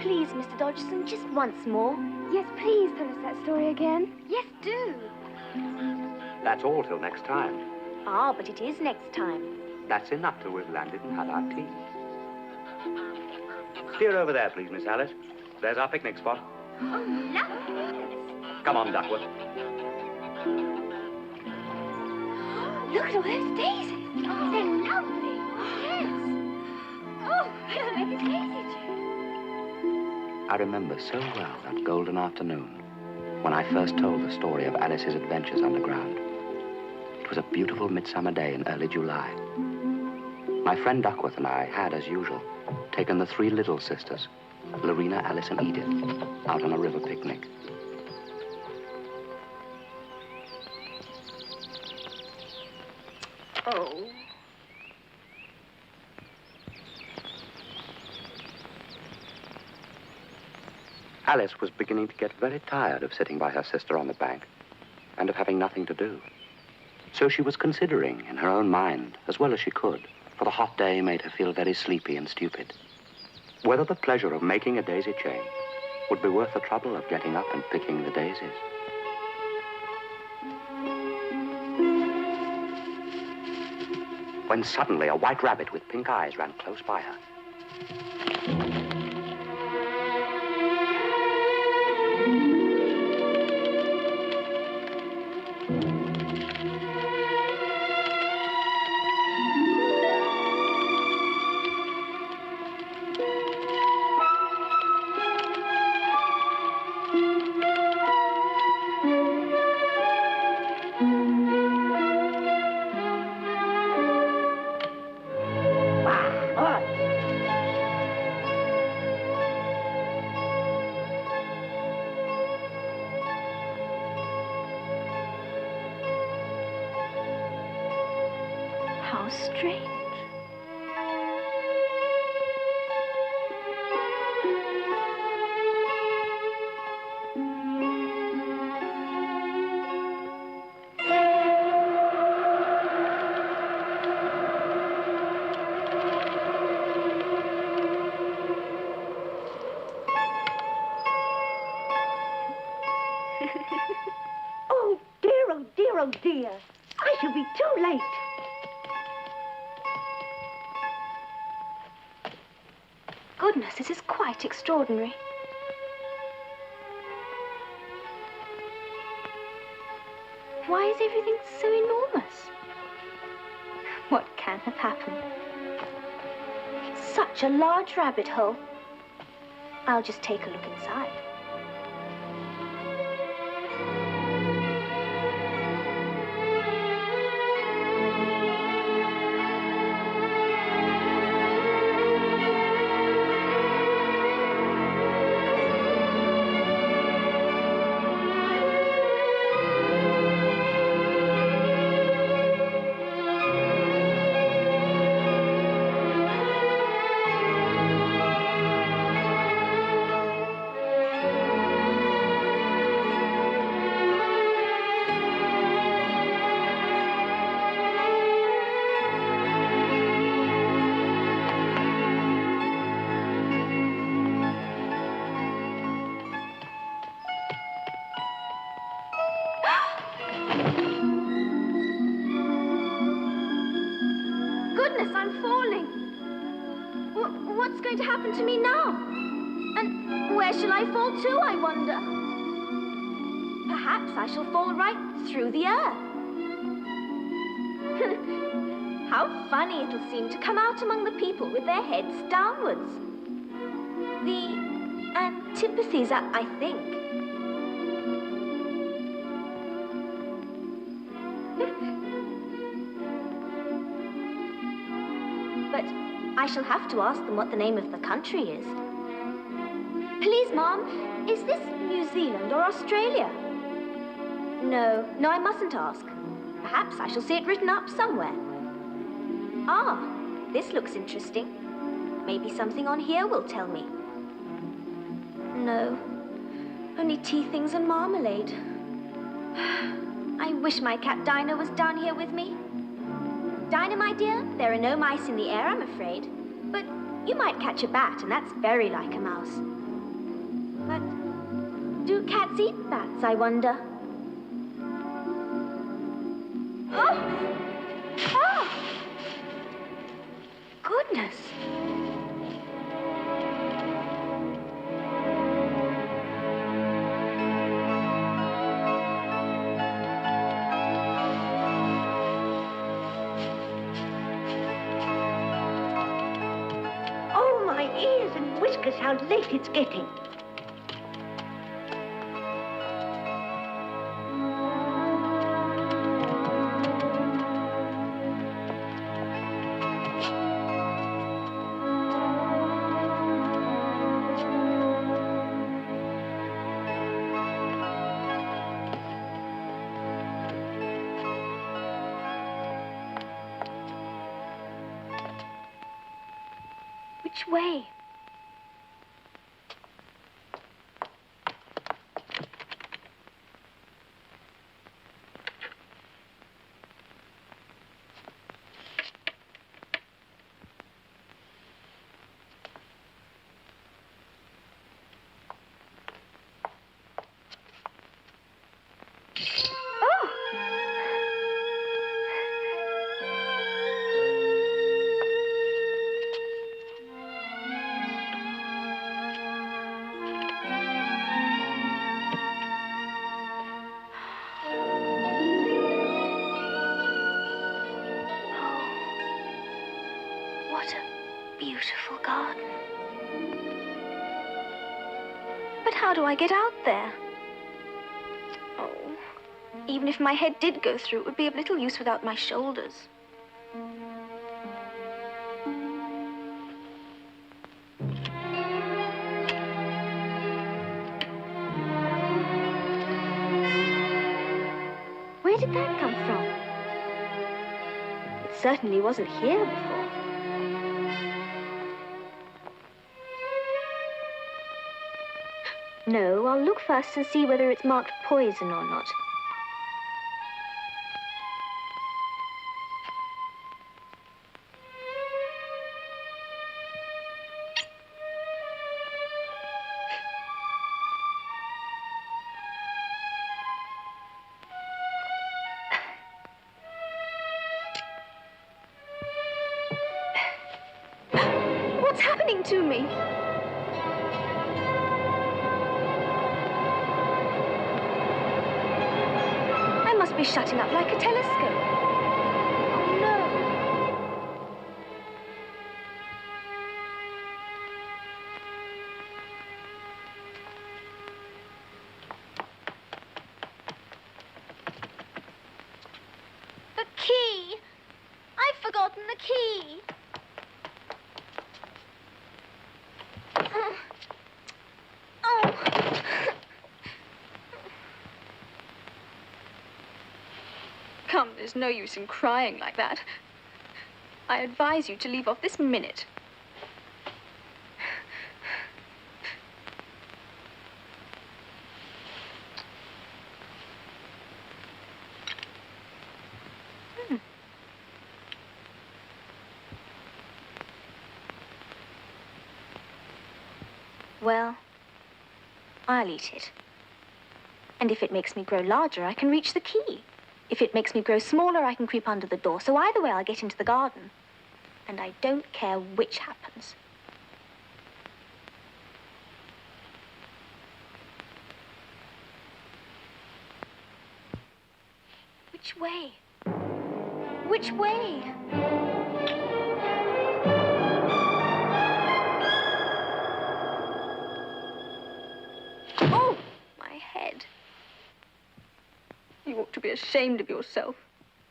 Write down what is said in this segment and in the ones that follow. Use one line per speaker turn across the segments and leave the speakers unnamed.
Please, Mr. Dodgson, just once more.
Yes, please tell us that story again.
Yes, do.
That's all till next time.
Ah, but it is next time.
That's enough till we've landed and had our tea. Steer over there, please, Miss Alice. There's our picnic spot.
Oh, lovely.
Come on, Duckworth.
Look at all those daisies.
Oh, they're lovely. Yes. Oh, hello, Miss Daisy.
I remember so well that golden afternoon when I first told the story of Alice's adventures underground. It was a beautiful midsummer day in early July. My friend Duckworth and I had, as usual, taken the three little sisters, Lorena, Alice, and Edith, out on a river picnic.
Oh.
Alice was beginning to get very tired of sitting by her sister on the bank and of having nothing to do. So she was considering, in her own mind, as well as she could, for the hot day made her feel very sleepy and stupid, whether the pleasure of making a daisy chain would be worth the trouble of getting up and picking the daisies. When suddenly a white rabbit with pink eyes ran close by her.
How strange.
Oh, dear, oh, dear, oh, dear. I shall be too late.
Goodness, this is quite extraordinary. Why is everything so enormous? What can have happened? Such a large rabbit hole. I'll just take a look inside. Goodness, I'm falling. What's going to happen to me now? And where shall I fall to, I wonder? Perhaps I shall fall right through the earth. How funny it'll seem to come out among the people with their heads downwards. The antipathies, I think. But I shall have to ask them what the name of the country is. Please, Mom, is this New Zealand or Australia? No, I mustn't ask. Perhaps I shall see it written up somewhere. Ah, this looks interesting. Maybe something on here will tell me. No, only tea things and marmalade. I wish my cat Dinah was down here with me. Dinah, my dear, there are no mice in the air, I'm afraid. But you might catch a bat, and that's very like a mouse. But do cats eat bats, I wonder? Oh! Oh! Goodness!
Oh, my ears and whiskers, how late it's getting.
Which way? What a beautiful garden. But how do I get out there? Oh, even if my head did go through, it would be of little use without my shoulders.
Where did that come from? It certainly wasn't here before. No, I'll look first and see whether it's marked poison or not.
What's happening to me? I must be shutting up like a telescope. Oh, no.
The key! I've forgotten the key! Oh!
Come, there's no use in crying like that. I advise you to leave off this minute.
Well, I'll eat it. And if it makes me grow larger, I can reach the key. If it makes me grow smaller, I can creep under the door. So either way, I'll get into the garden. And I don't care which happens.
Which way?
Which way?
Oh, my head. You ought to be ashamed of yourself.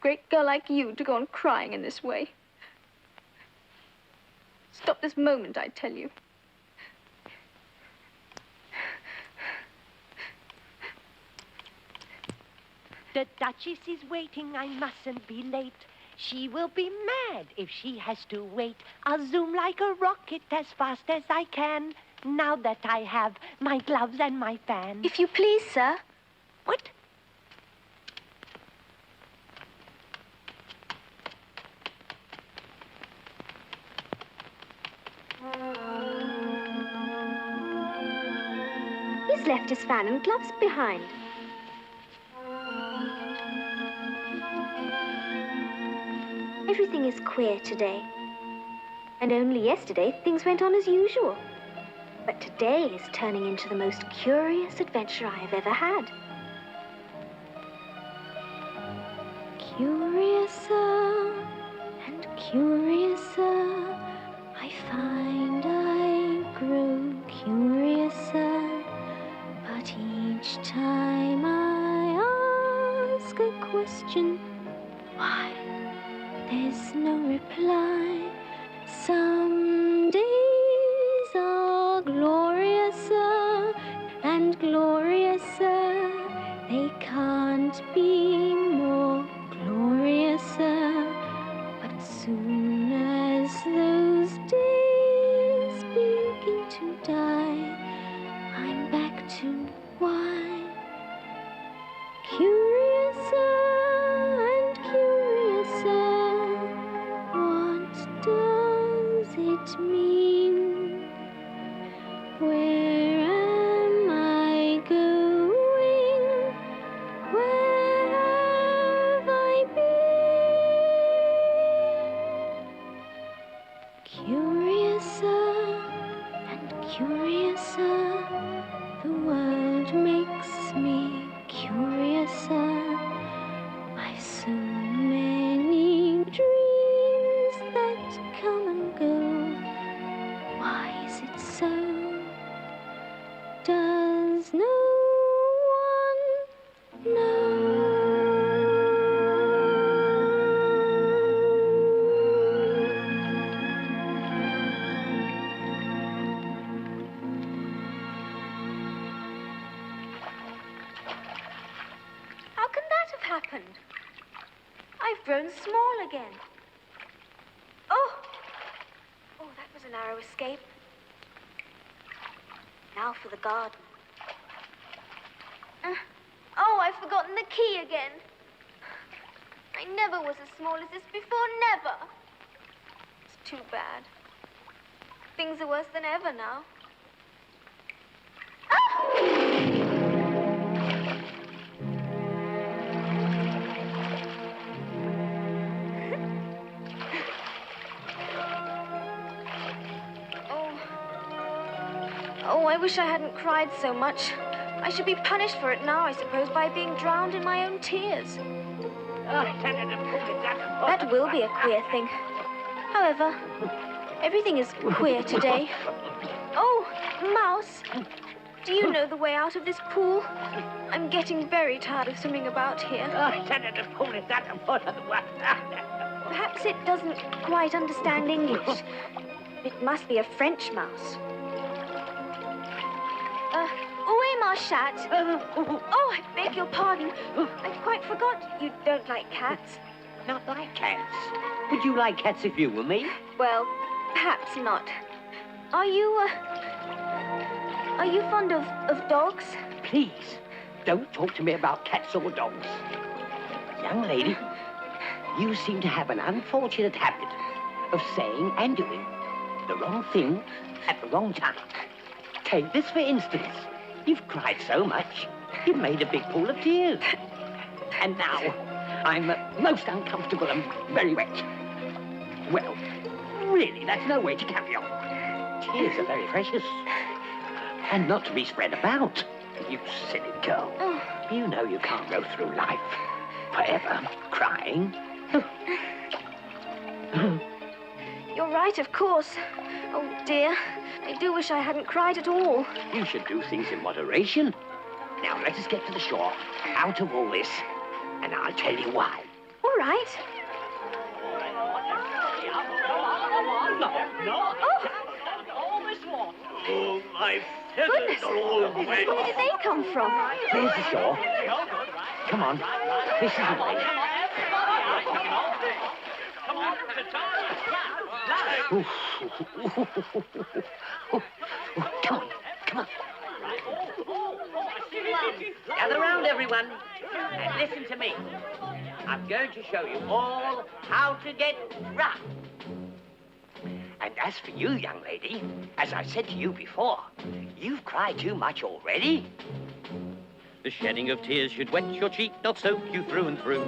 Great girl like you to go on crying in this way. Stop this moment, I tell you.
The Duchess is waiting, I mustn't be late. She will be mad if she has to wait. I'll zoom like a rocket as fast as I can, now that I have my gloves and my fan.
If you please, sir.
What?
He's left his fan and gloves behind. Everything is queer today. And only yesterday, things went on as usual. But today is turning into the most curious adventure I have ever had. Curiouser and curiouser, I find I grow curiouser. But each time I ask a question, why, there's no reply. Some days are gloriouser and gloriouser. They can't be more gloriouser. But soon as those days begin to die, I'm back to why. Curiouser and curiouser, what does it mean? Where am I going? Where have I been? Curiouser and curiouser, the world makes me curiouser. I've so many dreams that come and go. Why is it so? Does no one know? How can that have happened? I've grown small again. Oh, that was a narrow escape. Now for the garden. I've forgotten the key again. I never was as small as this before, never. It's too bad. Things are worse than ever now. I wish I hadn't cried so much. I should be punished for it now, I suppose, by being drowned in my own tears. That will be a queer thing. However, everything is queer today. Oh, Mouse, do you know the way out of this pool? I'm getting very tired of swimming about here. Perhaps it doesn't quite understand English. It must be a French mouse. Où est ma chatte? Oh, I beg your pardon. I quite forgot you don't like cats.
Not like cats? Would you like cats if you were me?
Well, perhaps not. Are you fond of dogs?
Please, don't talk to me about cats or dogs. Young lady, you seem to have an unfortunate habit of saying and doing the wrong thing at the wrong time. Take this, for instance. You've cried so much, you've made a big pool of tears. And now, I'm most uncomfortable and very wet. Well, really, that's no way to carry on. Tears are very precious. And not to be spread about. You silly girl. You know you can't go through life forever crying.
You're right, of course. Oh, dear. I do wish I hadn't cried at all.
You should do things in moderation. Now, let us get to the shore, out of all this, and I'll tell you why.
All right.
Oh, my
Goodness. Where did they come from?
There's the shore. Come on. This is the way. Come on. Gather round, everyone, and listen to me. I'm going to show you all how to get rough. And as for you, young lady, as I said to you before, you've cried too much already.
The shedding of tears should wet your cheek, not soak you through and through.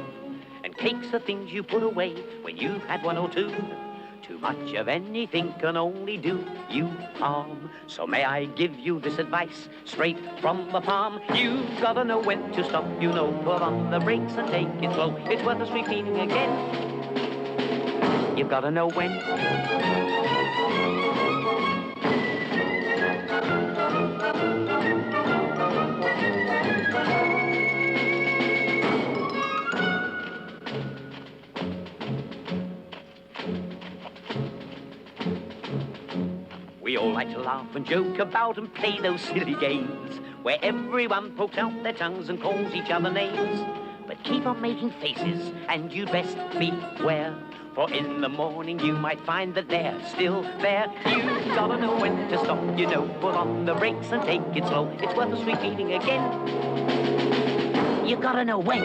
And cakes are things you put away when you've had one or two. Too much of anything can only do you harm. So may I give you this advice, straight from the palm? You've gotta know when to stop, you know, put on the brakes and take it slow. It's worth us repeating again. You've gotta know when. We all like to laugh and joke about and play those silly games where everyone pokes out their tongues and calls each other names. But keep on making faces and you'd best beware, for in the morning you might find that they're still there. You've gotta know when to stop, you know, put on the brakes and take it slow. It's worth us repeating again. You've gotta know when.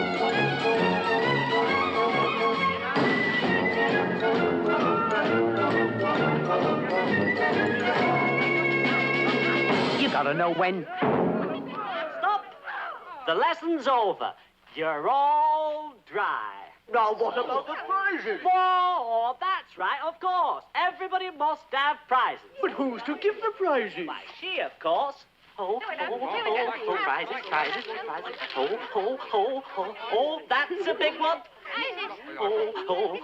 You gotta know when.
Stop! The lesson's over. You're all dry.
Now, what about the prizes?
Oh, that's right, of course. Everybody must have prizes.
But who's to give the prizes?
Why, she, of course. Oh, prizes, prizes, prizes. Oh, that's a big one. Oh,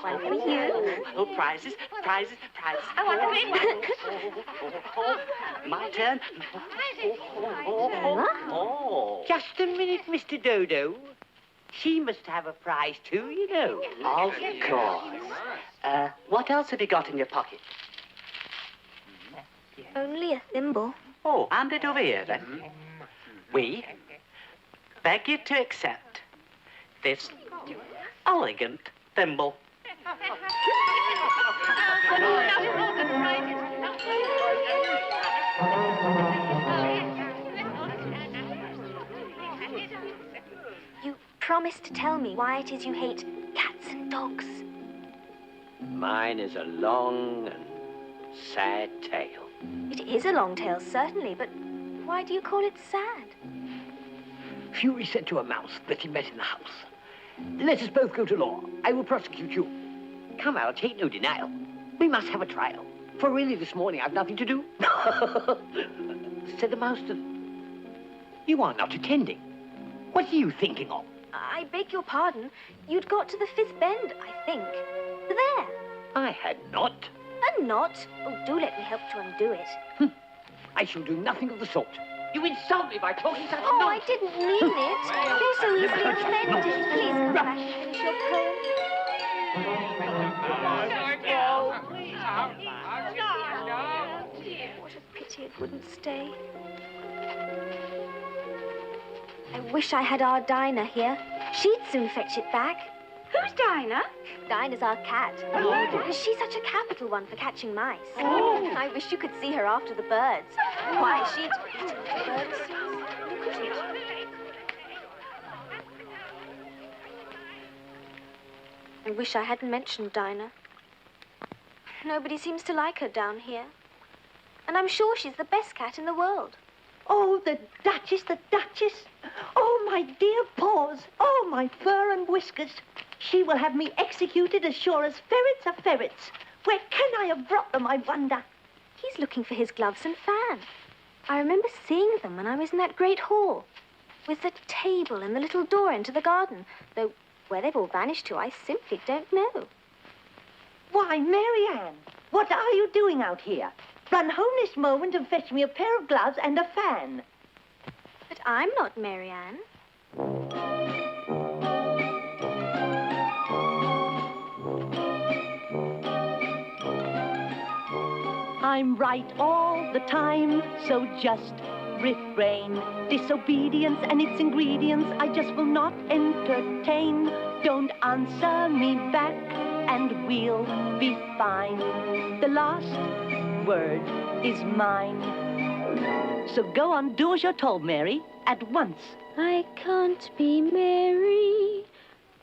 prizes, prizes, prizes.
I want the big one.
My turn. Oh.
Just a minute, Mr. Dodo. She must have a prize too, you know.
Of course. What else have you got in your pocket?
Only a thimble.
Oh, hand it over here, then. We beg you to accept this elegant thimble.
You promised to tell me why it is you hate cats and dogs.
Mine is a long and sad tale.
It is a long tale, certainly, but why do you call it sad?
Fury said to a mouse that he met in the house, "Let us both go to law. I will prosecute you." Come, I'll take no denial. We must have a trial. For really this morning I've nothing to do. Said the mouse to... You are not attending. What are you thinking of?
I beg your pardon. You'd got to the fifth bend, I think. There.
I had not.
A knot? Oh, do let me help to undo it.
I shall do nothing of the sort. You insult me by talking such
Oh, I
nonsense.
didn't mean it. You're so easily offended. Please come back and finish your poem. What a pity it wouldn't stay. I wish I had our Dinah here. She'd soon fetch it back.
Who's Dinah?
Dinah's our cat. She's such a capital one for catching mice. I wish you could see her after the birds. Why, she'd eat the birds. Look at it. I wish I hadn't mentioned Dinah. Nobody seems to like her down here. And I'm sure she's the best cat in the world.
Oh, the Duchess, the Duchess. Oh, my dear paws. Oh, my fur and whiskers. She will have me executed as sure as ferrets are ferrets. Where can I have brought them, I wonder?
He's looking for his gloves and fan. I remember seeing them when I was in that great hall, with the table and the little door into the garden, though where they've all vanished to, I simply don't know.
Why, Mary Ann, what are you doing out here? Run home this moment and fetch me a pair of gloves and a fan.
But I'm not Mary Ann.
I'm right all the time, so just refrain. Disobedience and its ingredients I just will not entertain. Don't answer me back and we'll be fine. The last word is mine. So go on, do as you're told, Mary, at once.
I can't be Mary,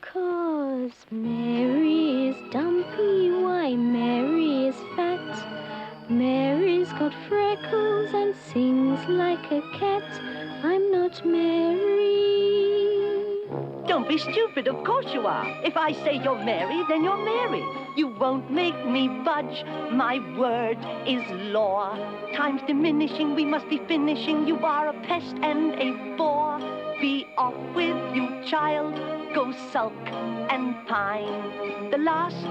'cause Mary is dumpy. Why, Mary is fat. Mary's got freckles and sings like a cat. I'm not Mary.
Don't be stupid, of course you are. If I say you're Mary, then you're Mary. You won't make me budge. My word is law. Time's diminishing, we must be finishing. You are a pest and a bore. Be off with you, child. Go sulk and pine. The last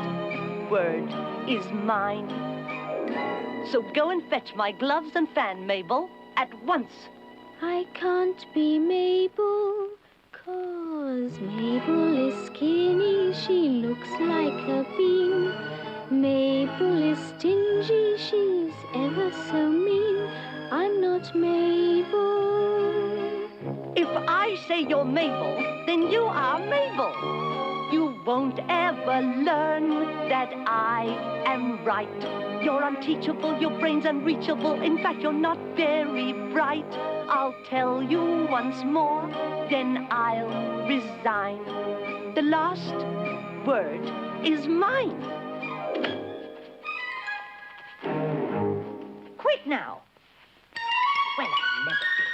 word is mine. So go and fetch my gloves and fan, Mabel, at once.
I can't be Mabel, 'cause Mabel is skinny, she looks like a bean. Mabel is stingy, she's ever so mean. I'm not Mabel.
If I say you're Mabel, then you are Mabel. You won't ever learn that I am right. You're unteachable, your brain's unreachable. In fact, you're not very bright. I'll tell you once more, then I'll resign. The last word is mine. Quick now. Well, I never did.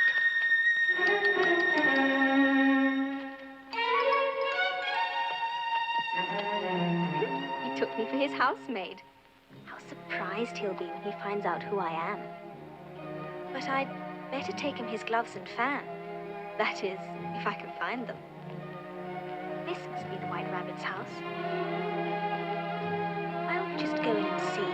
He took me for his housemaid. How surprised he'll be when he finds out who I am. But I'd better take him his gloves and fan. That is, if I can find them. This must be the White Rabbit's house. I'll just go in and see.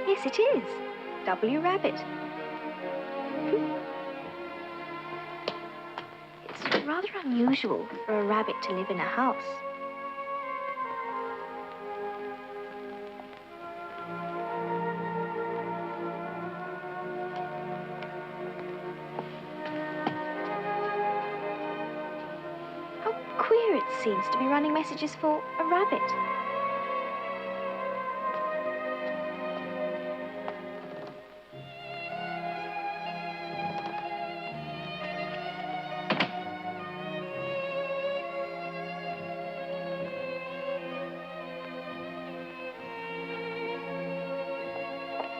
Yes, it is. W. Rabbit. It's rather unusual for a rabbit to live in a house. How queer it seems to be running messages for a rabbit.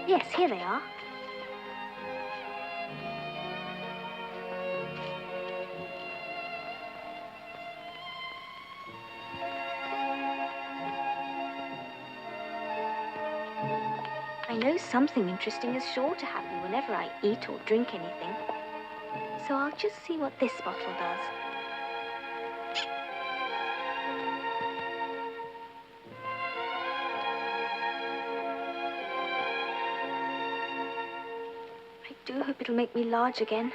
Yes, here they are. I know something interesting is sure to happen whenever I eat or drink anything. So I'll just see what this bottle does. I do hope it'll make me large again.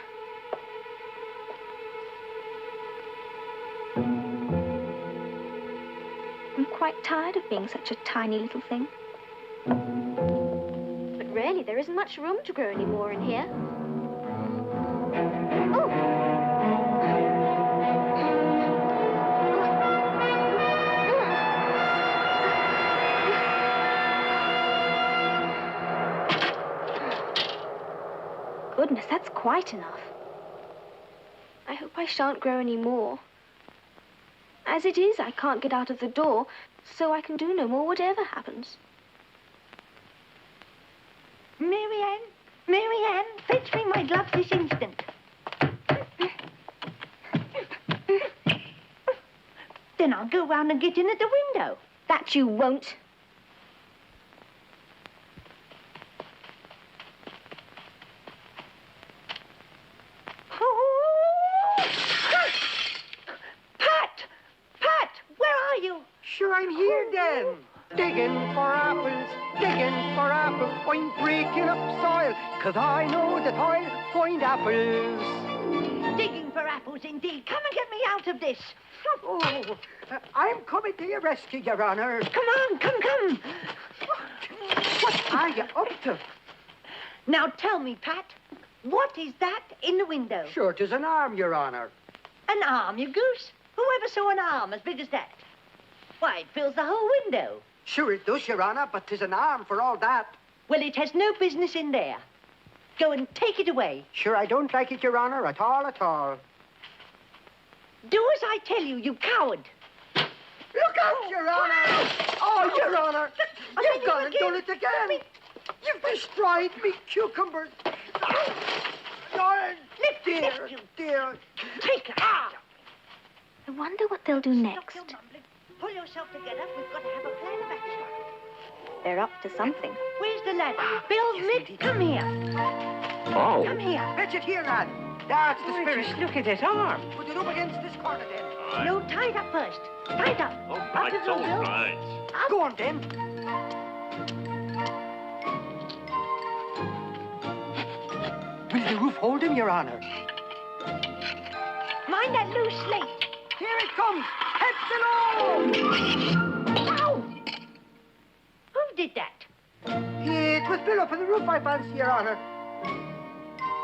I'm quite tired of being such a tiny little thing. But really, there isn't much room to grow anymore in here. Oh! Goodness, that's quite enough. I hope I shan't grow any more. As it is, I can't get out of the door, so I can do no more whatever happens.
Marianne, fetch me my gloves this instant. Then I'll go round and get in at the window.
That you won't.
Pat, where are you?
Sure, I'm here, then. Digging for apples, I'm breaking up soil, 'cause I know that I'll find apples.
Digging for apples, indeed. Come and get me out of this.
Oh, I'm coming to your rescue, Your Honor.
Come on, come.
What are you up to?
Now tell me, Pat, what is that in the window?
Sure, 'tis an arm, Your Honor.
An arm, you goose? Whoever saw an arm as big as that? Why, it fills the whole window.
Sure it does, Your Honor, but 'tis an arm for all that.
Well, it has no business in there. Go and take it away.
Sure, I don't like it, Your Honor, at all, at all.
Do as I tell you, you coward.
Look out, Your Honor! Oh, Your Honor! You've gone and done it again! You've destroyed me cucumbers! Dear, dear.
Take it. Ah!
I wonder what they'll do next.
Stop your mumbling. Pull yourself together. We've got to have a plan of action.
They're up to something.
Where's the ladder? Bill, Mick, come here.
Oh.
Come here.
Fetch it here, lad. That's the spirit.
Just look at his arm.
Put it up against this corner, then.
No, tie it up first. Tie it up.
All
Up
right,
it goes,
all
Bill.
right.
Up.
Go on, then. Will the roof hold him, Your Honor?
Mind that loose slate.
Here it comes! Head below!
Ow! Who did that?
It was Bill up on the roof, I fancy, Your Honor.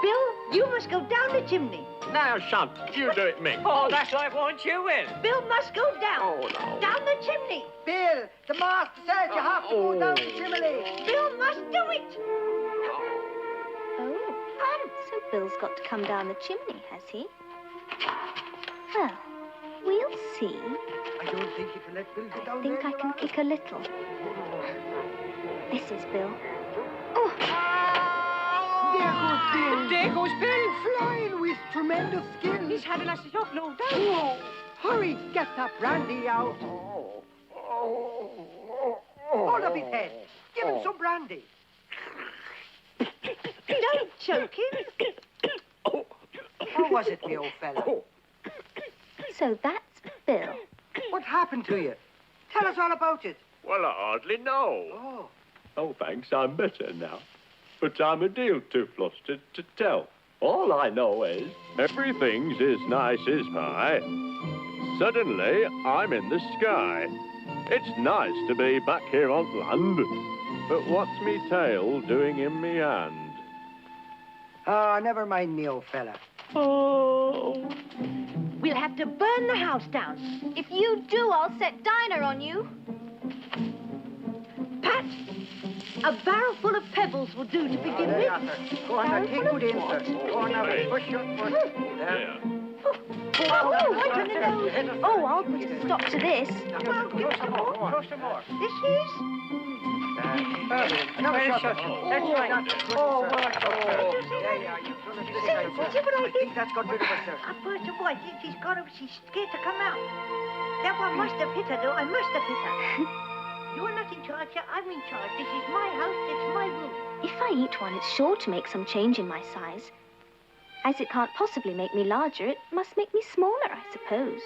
Bill, you must go down the chimney.
Now, Shunt, you do it, Mick.
Oh, that's what I want you in.
Bill must go down.
Oh, no.
Down the chimney.
Bill, the master said you have to go down the chimney.
Bill must do it.
Oh, so Bill's got to come down the chimney, has he? Well, we'll see.
I don't think you can let Bill get
I
down
think
there,
I
Your
can
Honor.
kick a little. This is Bill. Oh,
There goes Bill.
There goes Bill.
Flying with tremendous skill.
He's had us to low down.
Oh, hurry, get that brandy out. Hold up his head. Give him some brandy.
Don't choke him.
How was it, me old fella?
so that's Bill.
What happened to you? Tell us all about it.
Well, I hardly know.
Oh.
Oh, thanks, I'm better now. But I'm a deal too flustered to tell. All I know is everything's as nice as pie. Suddenly, I'm in the sky. It's nice to be back here on land. But what's me tail doing in me hand?
Ah, never mind me, old fella.
Oh.
We'll have to burn the house down.
If you do, I'll set Dinah on you.
Pat, a barrel full of pebbles will do to begin
There you are,
with.
sir. Go on now, take good in, sir. Go on now, push your foot.
Yeah.
Oh, right on the nose. Oh, I'll put a stop to this.
Well, give us some more.
Throw some more.
This is...
Another shot.
That's right.
Oh, what? Oh, there you are. You've done it this time, sir.
See what I
I
did?
think that's got rid of her, sir.
I put her white. She's got her. She's scared to come out. That one must have hit her, though. I must have hit her. You're not in charge. I'm in charge. This is my house. It's my room.
If I eat one, it's sure to make some change in my size. As it can't possibly make me larger, it must make me smaller, I suppose.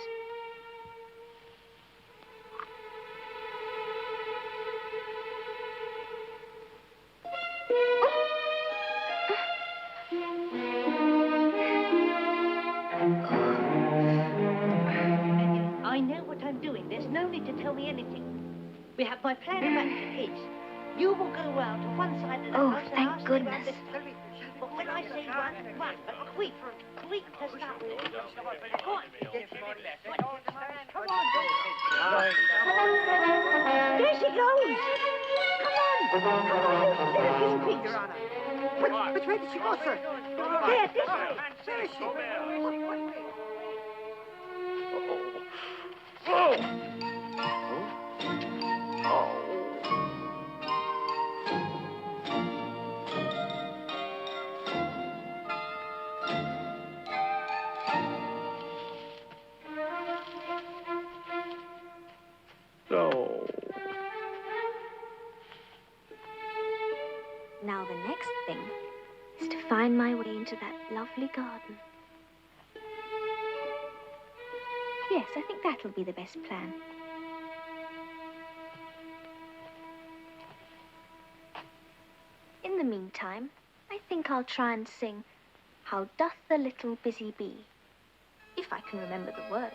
I know what I'm doing. There's no need to tell me anything. We have my plan of action is you will go round to one side of the
Oh,
house and
thank
I'll stay
goodness.
round this. But when I say run, run. But quick to start with. Go on. Come on. There she goes. Come on. Quick.
Your Honor. Which way did she go, sir?
There, this way.
Where is she?
So,
Now the next thing is to find my way into that lovely garden. Yes, I think that'll be the best plan. In the meantime, I think I'll try and sing How Doth the Little Busy Bee, if I can remember the words.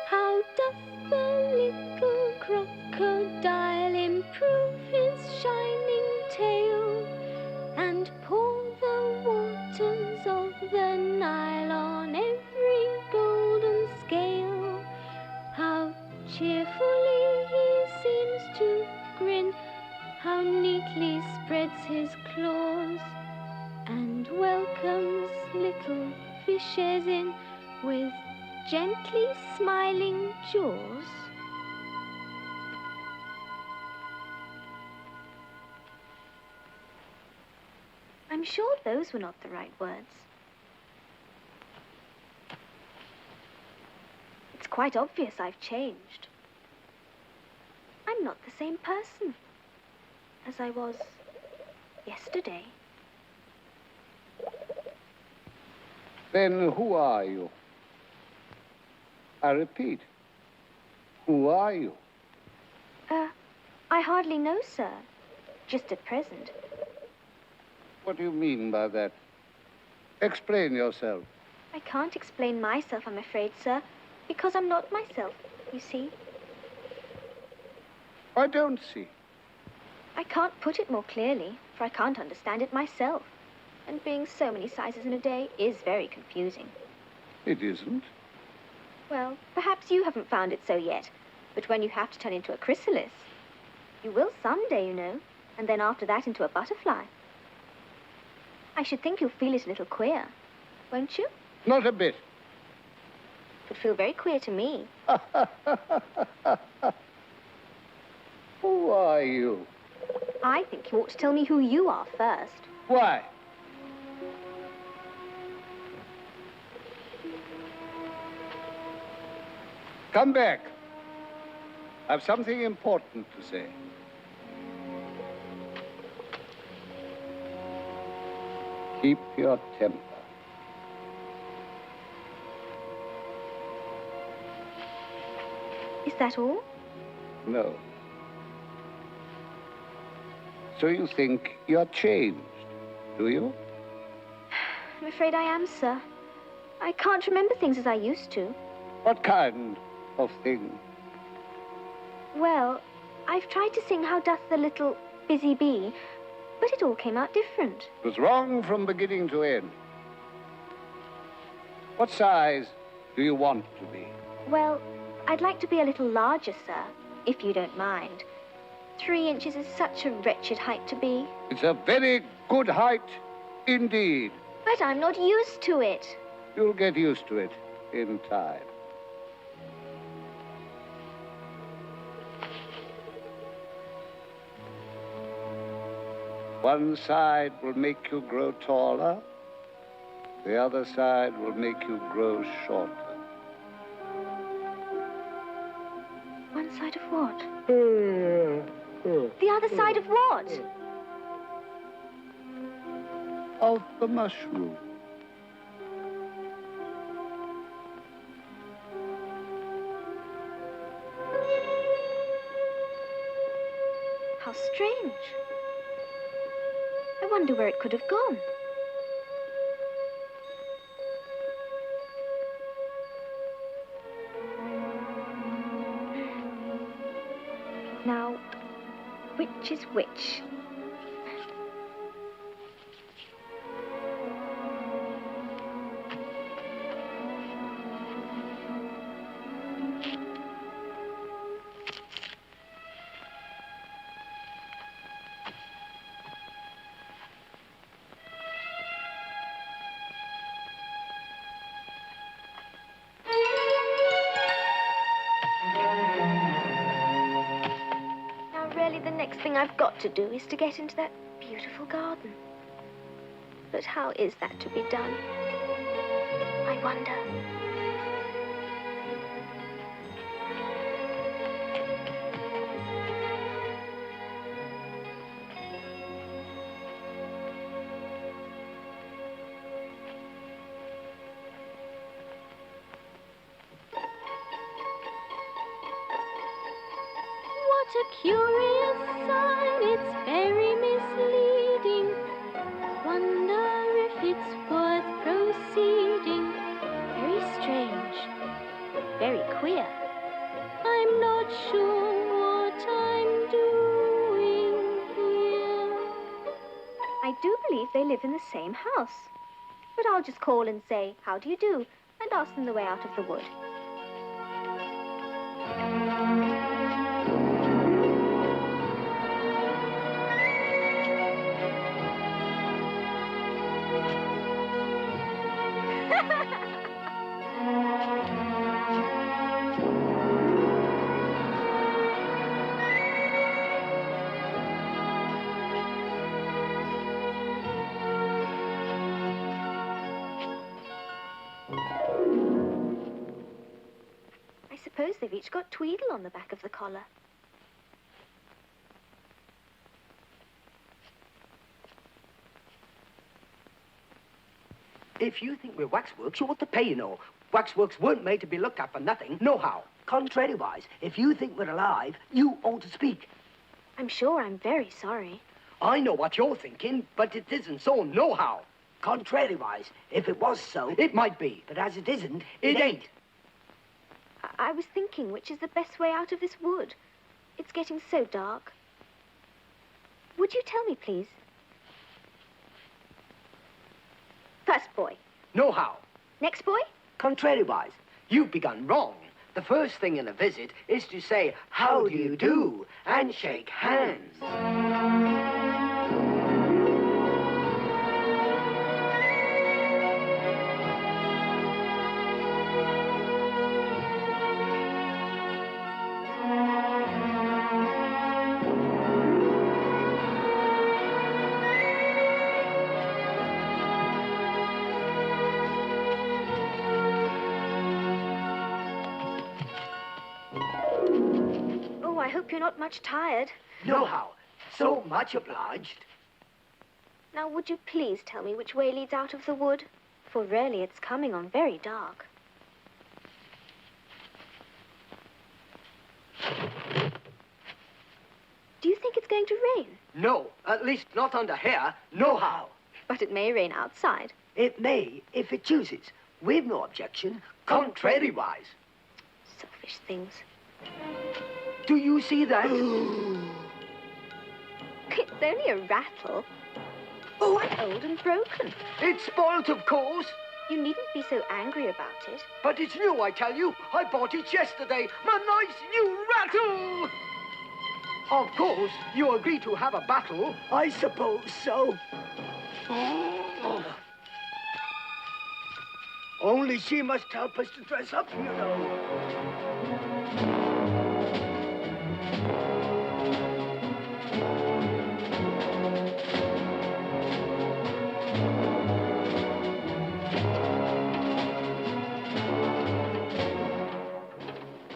How doth the little crocodile improve his shining tail and pour the waters of the Nile on every golden scale? How cheerfully he seems to little fishes in with gently smiling jaws. I'm sure those were not the right words. It's quite obvious I've changed. I'm not the same person as I was yesterday.
Then who are you? I repeat, who are you?
I hardly know, sir. Just at present.
What do you mean by that? Explain yourself.
I can't explain myself, I'm afraid, sir, because I'm not myself, you see.
I don't see.
I can't put it more clearly, for I can't understand it myself. And being so many sizes in a day is very confusing.
It isn't.
Well, perhaps you haven't found it so yet, but when you have to turn into a chrysalis, you will someday, you know, and then after that into a butterfly. I should think you'll feel it a little queer, won't you?
Not a bit.
It would feel very queer to me.
Who are you?
I think you ought to tell me who you are first.
Why? Come back. I've something important to say. Keep your temper.
Is that all?
No. So you think you're changed, do you?
I'm afraid I am, sir. I can't remember things as I used to.
What kind of thing?
Well, I've tried to sing How Doth the Little Busy Bee, but it all came out different.
It was wrong from beginning to end. What size do you want to be?
Well, I'd like to be a little larger, sir, if you don't mind. 3 inches is such a wretched height to be.
It's a very good height indeed.
But I'm not used to it.
You'll get used to it in time. One side will make you grow taller. The other side will make you grow shorter.
One side of what? The other side of what?
Of the mushroom.
How strange. I wonder where it could have gone. Now, which is which? The next thing I've got to do is to get into that beautiful garden. But how is that to be done? I wonder. What a curious sign, it's very misleading. Wonder if it's worth proceeding. Very strange, very queer. I'm not sure what I'm doing here. I do believe they live in the same house. But I'll just call and say, how do you do? And ask them the way out of the wood. suppose they've each got Tweedle on the back of the collar.
If you think we're waxworks, you ought to pay, you know. Waxworks weren't made to be looked at for nothing, nohow. Contrariwise, if you think we're alive, you ought to speak.
I'm sure I'm very sorry.
I know what you're thinking, but it isn't so, nohow. Contrariwise, if it was so, it might be. But as it isn't, it ain't.
I was thinking which is the best way out of this wood. It's getting so dark. Would you tell me, please? First boy.
Nohow.
Next boy?
Contrariwise, you've begun wrong. The first thing in a visit is to say, how do you do, and shake hands.
I hope you're not much tired.
Nohow. So much obliged.
Now, would you please tell me which way leads out of the wood? For really, it's coming on very dark. Do you think it's going to rain?
No, at least not under here. Nohow.
But it may rain outside.
It may, if it chooses. We've no objection, contrariwise.
Selfish things.
Do you see that?
It's only a rattle. Oh, quite old and broken.
It's spoilt, of course.
You needn't be so angry about it.
But it's new, I tell you. I bought it yesterday. My nice new rattle! Of course, you agree to have a battle. I suppose so. Only she must help us to dress up, you know.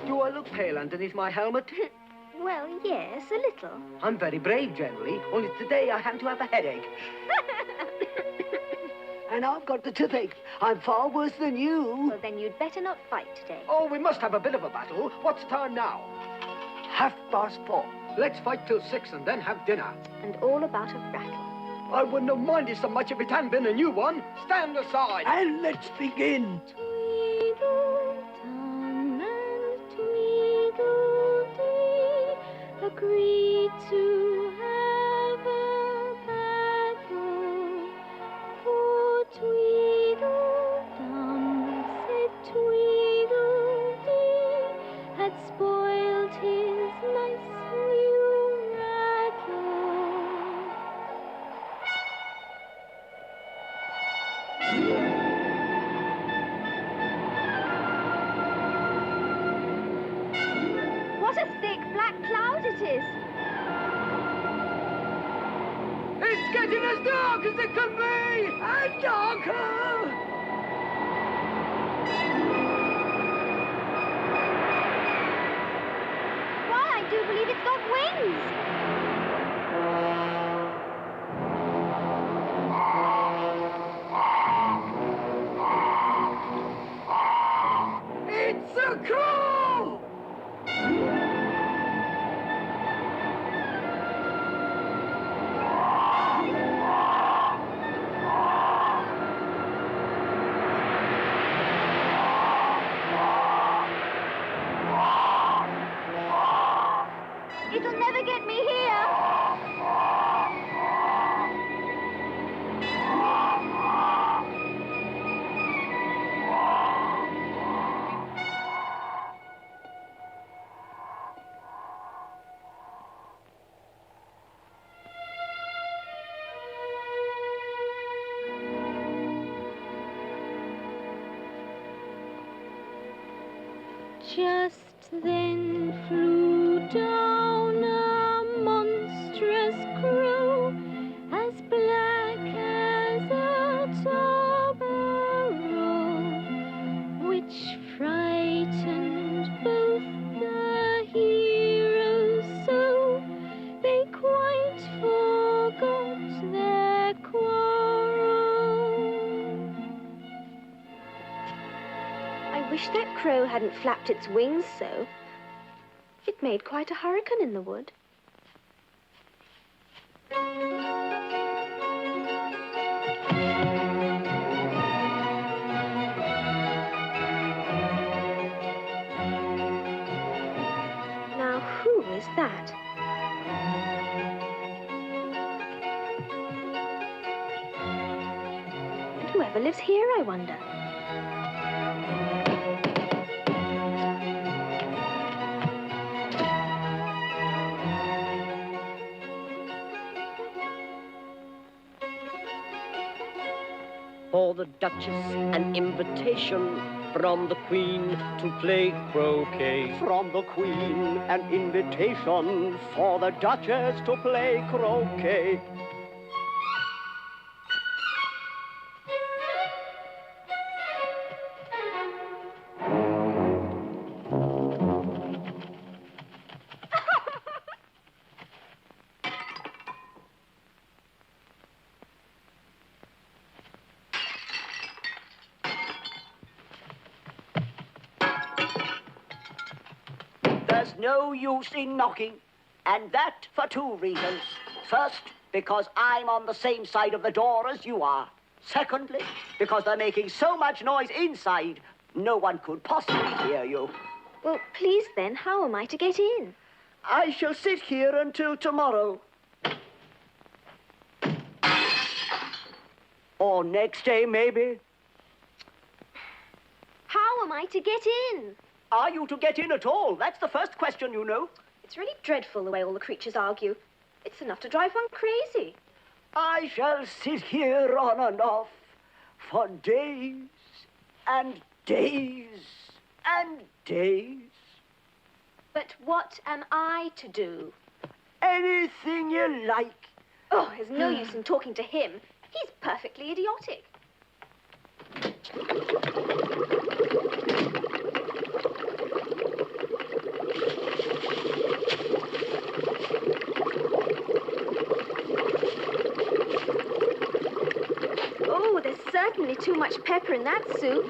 Do I look pale underneath my helmet?
Well, yes, a little.
I'm very brave generally, only today I happen to have a headache. And I've got the toothache. I'm far worse than you.
Well, then you'd better not fight today.
Oh, we must have a bit of a battle. What's the time now? 4:30. Let's fight till 6 and then have dinner.
And all about a rattle.
I wouldn't have minded so much if it hadn't been a new one. Stand aside. And let's begin.
Tweedledum and Tweedledee agreed to have a battle. For Tweedledum said Tweedledee had spoiled his nice new rattle. What a thick black cloud it is!
It's getting as dark as it can be, and darker.
Why, I do believe it's got wings!
It's a crow!
It'll never get me here! Just then flew down a monstrous crow, as black as a tobacco, which frightened both wish that crow hadn't flapped its wings so. It made quite a hurricane in the wood. Now, who is that? And whoever lives here, I wonder.
For the Duchess, an invitation from the Queen to play croquet. From the Queen, an invitation for the Duchess to play croquet. There's no use in knocking, and that for two reasons. First, because I'm on the same side of the door as you are. Secondly, because they're making so much noise inside, no one could possibly hear you.
Well, please then, how am I to get in?
I shall sit here until tomorrow. Or next day, maybe.
How am I to get in?
Are you to get in at all? That's the first question, you know.
It's really dreadful the way all the creatures argue. It's enough to drive one crazy.
I shall sit here on and off for days and days and days.
But what am I to do?
Anything you like.
Oh, there's no use in talking to him. He's perfectly idiotic. Oh, there's certainly too much pepper in that soup.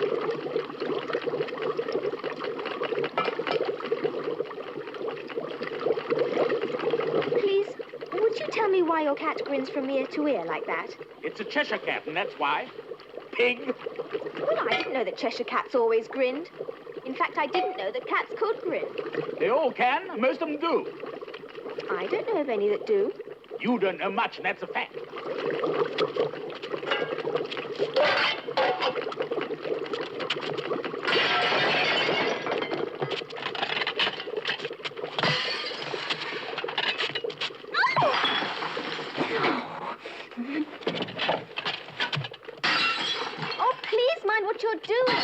Please, would you tell me why your cat grins from ear to ear like that?
It's a Cheshire cat, and that's why. Pig.
Well, I didn't know that Cheshire cats always grinned. In fact, I didn't know that cats could grin.
They all can. Most of them do.
I don't know of any that do.
You don't know much, and that's a fact.
Oh, please mind what you're doing.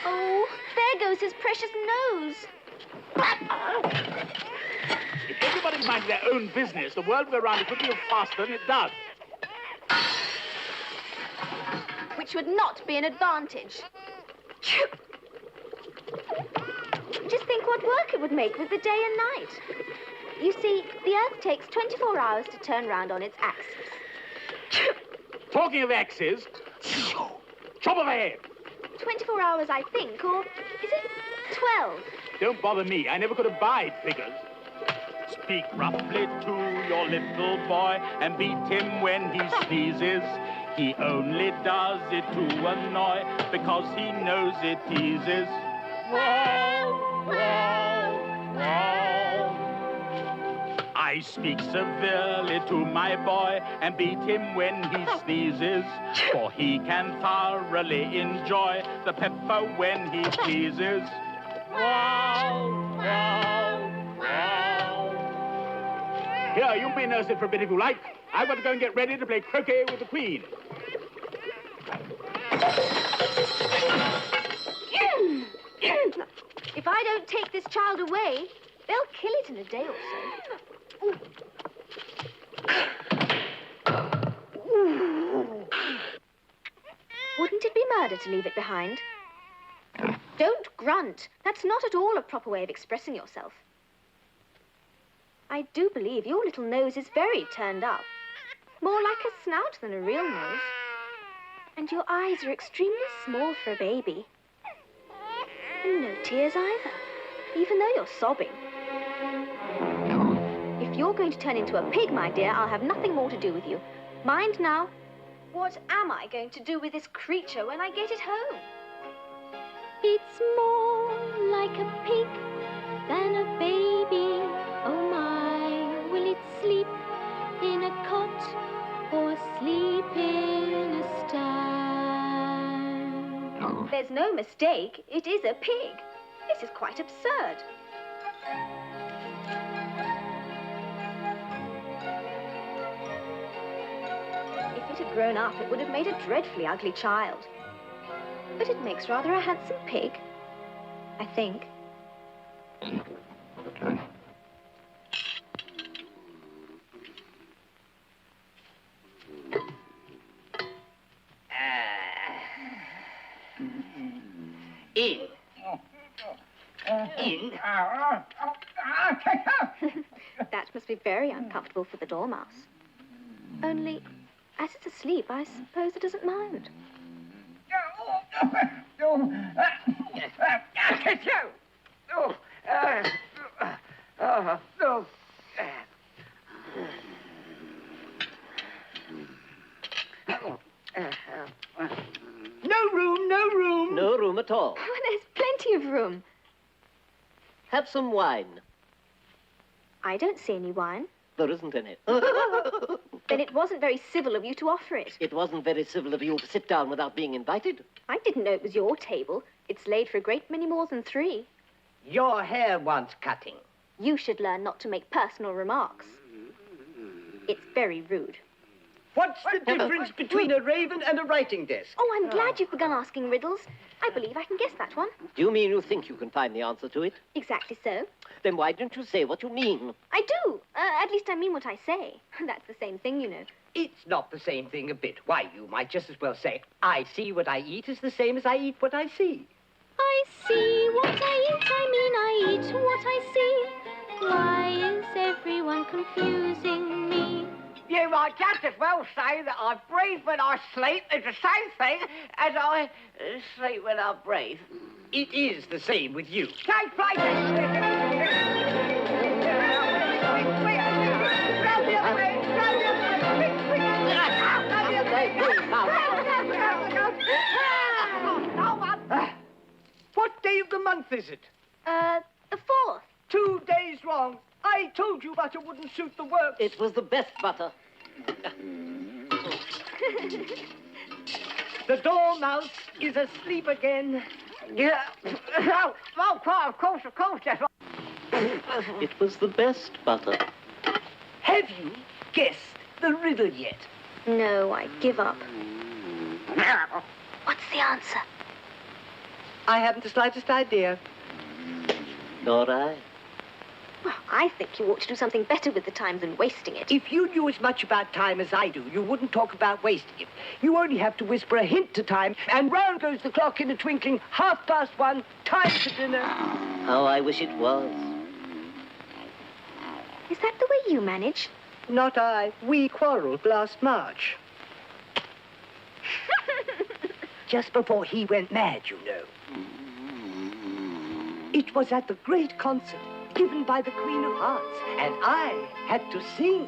Oh, there goes his precious nose.
If everybody minded their own business, the world would go round a good deal faster than it does.
Which would not be an advantage. Just think what work it would make with the day and night. You see, the Earth takes 24 hours to turn round on its axis.
Talking of axes, chop off a head.
24 hours, I think, or is it 12?
Don't bother me. I never could abide figures. Speak roughly to your little boy and beat him when he sneezes. He only does it to annoy because he knows it teases. Wow, wow, wow. I speak severely to my boy and beat him when he sneezes, for he can thoroughly enjoy the pepper when he pleases. Wow, wow, wow. Here, you may nurse it for a bit if you like. I've got to go and get ready to play croquet with the Queen.
If I don't take this child away, they'll kill it in a day or so. Wouldn't it be murder to leave it behind? Don't grunt. That's not at all a proper way of expressing yourself. I do believe your little nose is very turned up. More like a snout than a real nose. And your eyes are extremely small for a baby. And no tears either, even though you're sobbing. If you're going to turn into a pig, my dear, I'll have nothing more to do with you. Mind now. What am I going to do with this creature when I get it home? It's more like a pig than a baby. Oh my, will it sleep in a cot or sleep in a stall? There's no mistake, it is a pig. This is quite absurd. If it had grown up, it would have made a dreadfully ugly child. But it makes rather a handsome pig, I think.
In. In.
That must be very uncomfortable for the dormouse. Only, as it's asleep, I suppose it doesn't mind.
No room, no room.
No room at all.
Oh, there's plenty of room.
Have some wine.
I don't see any wine.
There isn't any.
Then it wasn't very civil of you to offer it.
It wasn't very civil of you to sit down without being invited.
I didn't know it was your table. It's laid for a great many more than 3.
Your hair wants cutting.
You should learn not to make personal remarks. It's very rude.
What's the difference between a raven and a writing desk?
Oh, I'm glad you've begun asking riddles. I believe I can guess that one.
Do you mean you think you can find the answer to it?
Exactly so.
Then why don't you say what you mean?
I do. At least I mean what I say. That's the same thing, you know.
It's not the same thing a bit. Why, you might just as well say, I see what I eat is the same as I eat what I see.
I see what I eat, I mean I eat what I see. Why is everyone confusing me?
You might just as well say that I breathe when I sleep is the same thing as I sleep when I breathe. It is the same with you. Take What day of the month is it?
The 4th.
2 days wrong. I told you butter wouldn't suit the works.
It was the best butter.
The dormouse is asleep again. Yeah. Oh, quite, of course, that's right.
It was the best butter.
Have you guessed the riddle yet?
No, I give up. What's the answer?
I haven't the slightest idea.
Nor I.
Well, I think you ought to do something better with the time than wasting it.
If you knew as much about time as I do, you wouldn't talk about wasting it. You only have to whisper a hint to time, and round goes the clock in a twinkling, 1:30, time for dinner.
How I wish it was.
Is that the way you manage?
Not I. We quarreled last March. Just before he went mad, you know. It was at the great concert given by the Queen of Hearts, and I had to sing.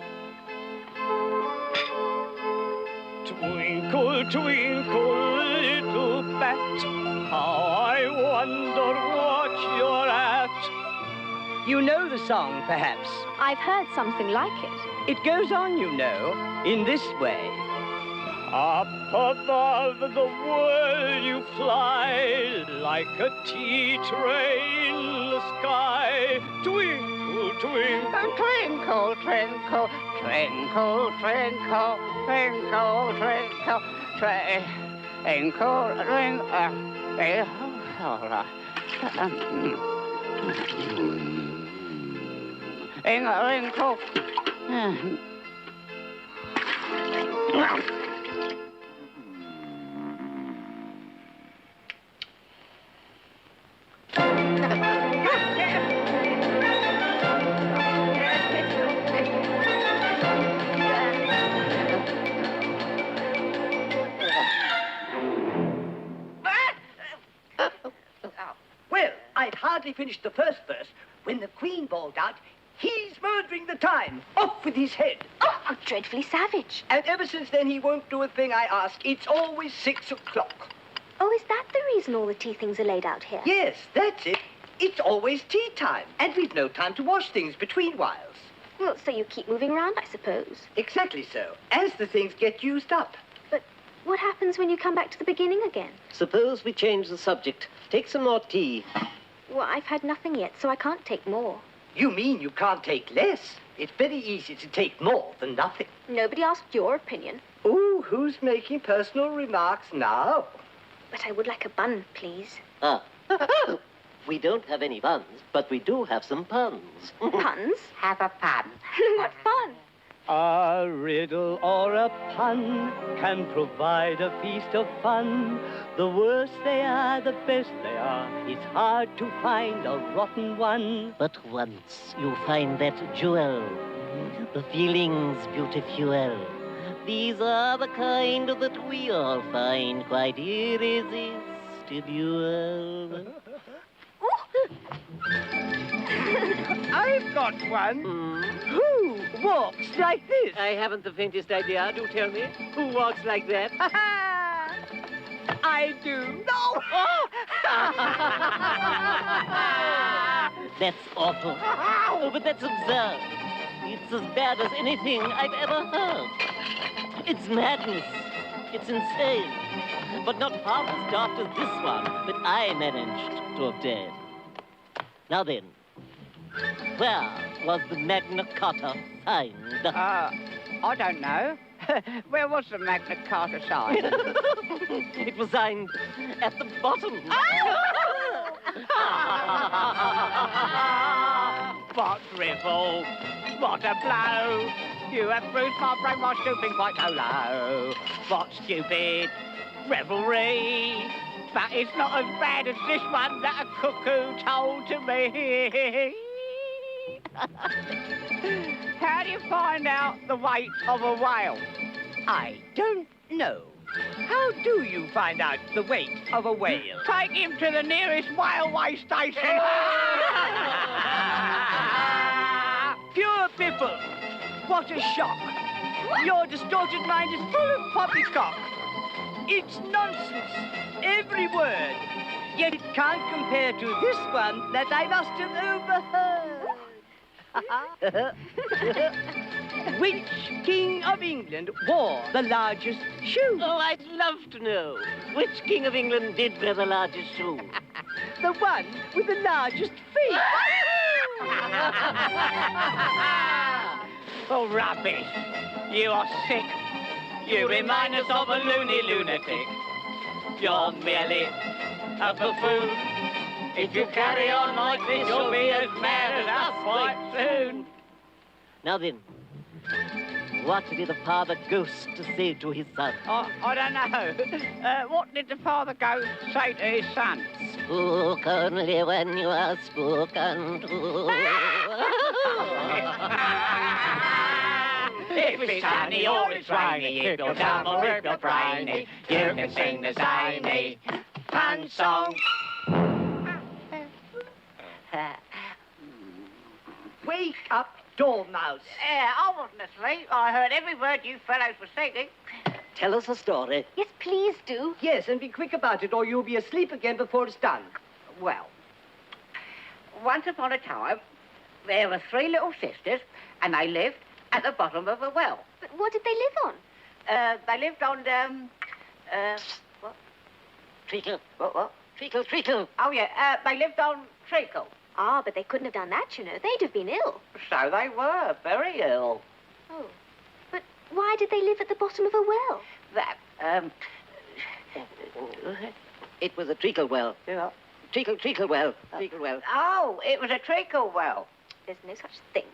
Twinkle, twinkle, little bat, how I wonder what you're at.
You know the song, perhaps.
I've heard something like it.
It goes on, you know, in this way.
Up above the world you fly, like a tea tray in the sky. Twinkle, twinkle,
Twinkle, twinkle, twinkle, twinkle, twinkle, twinkle, twinkle, Well, hardly finished the first verse when the Queen bawled out, "He's murdering the time! Off with his head!"
Oh, how dreadfully savage.
And ever since then, he won't do a thing I ask. It's always 6 o'clock.
Oh, is that the reason all the tea things are laid out here?
Yes, that's it. It's always tea time, and we've no time to wash things between whiles.
Well, so you keep moving around, I suppose.
Exactly so, as the things get used up.
But what happens when you come back to the beginning again?
Suppose we change the subject. Take some more tea.
Well, I've had nothing yet, so I can't take more.
You mean you can't take less? It's very easy to take more than nothing.
Nobody asked your opinion.
Ooh, who's making personal remarks now?
But I would like a bun, please.
Ah. We don't have any buns, but we do have some puns.
Puns?
Have a pun.
What fun!
A riddle or a pun can provide a feast of fun. The worse they are, the best they are. It's hard to find a rotten one.
But once you find that jewel, the feeling's beautiful. These are the kind that we all find quite irresistible.
I've got one. Who walks like this?
I haven't the faintest idea. Do tell me. Who walks like that?
I do. No!
That's awful. Oh, but that's absurd. It's as bad as anything I've ever heard. It's madness. It's insane. But not half as daft as this one that I managed to obtain. Now then, where was the Magna Carta signed?
I don't know. Where was the Magna Carta signed?
It was signed at the bottom.
What drivel! What a blow! You have bruised my brain by stooping quite so low. What stupid revelry! But it's not as bad as this one that a cuckoo told to me. How do you find out the weight of a whale?
I don't know. How do you find out the weight of a whale?
Take him to the nearest railway station.
Pure piffle! What a shock! Your distorted mind is full of poppycock. It's nonsense, every word. Yet it can't compare to this one that I must have overheard. Which king of England wore the largest shoe?
Oh, I'd love to know. Which king of England did wear the largest shoe?
The one with the largest feet.
Oh, rubbish. You are sick. You remind us of a loony lunatic. You're merely a buffoon. If you carry on like this, you'll be as mad as us quite soon.
Now then, what did the father ghost say to his son?
Oh, I don't know. What did the father ghost say to his son?
Spook only when you are spoken to.
If it's sunny or it's rainy, if you're dumb or if you're brainy, you can sing the zany pun song.
Wake up, Dormouse.
I wasn't asleep. I heard every word you fellows were singing.
Tell us a story.
Yes, please do.
Yes, and be quick about it, or you'll be asleep again before it's done.
Well, once upon a time, there were 3 little sisters, and they lived at the bottom of a well.
But what did they live on?
They lived on, what?
Treacle.
What?
Treacle, treacle.
Oh, yeah, they lived on treacle.
Ah, but they couldn't have done that, you know. They'd have been ill.
So they were, very ill.
Oh. But why did they live at the bottom of a well?
That,
It was a treacle well.
Yeah.
Treacle, treacle well. Treacle well.
Oh, it was a treacle well.
There's no such thing.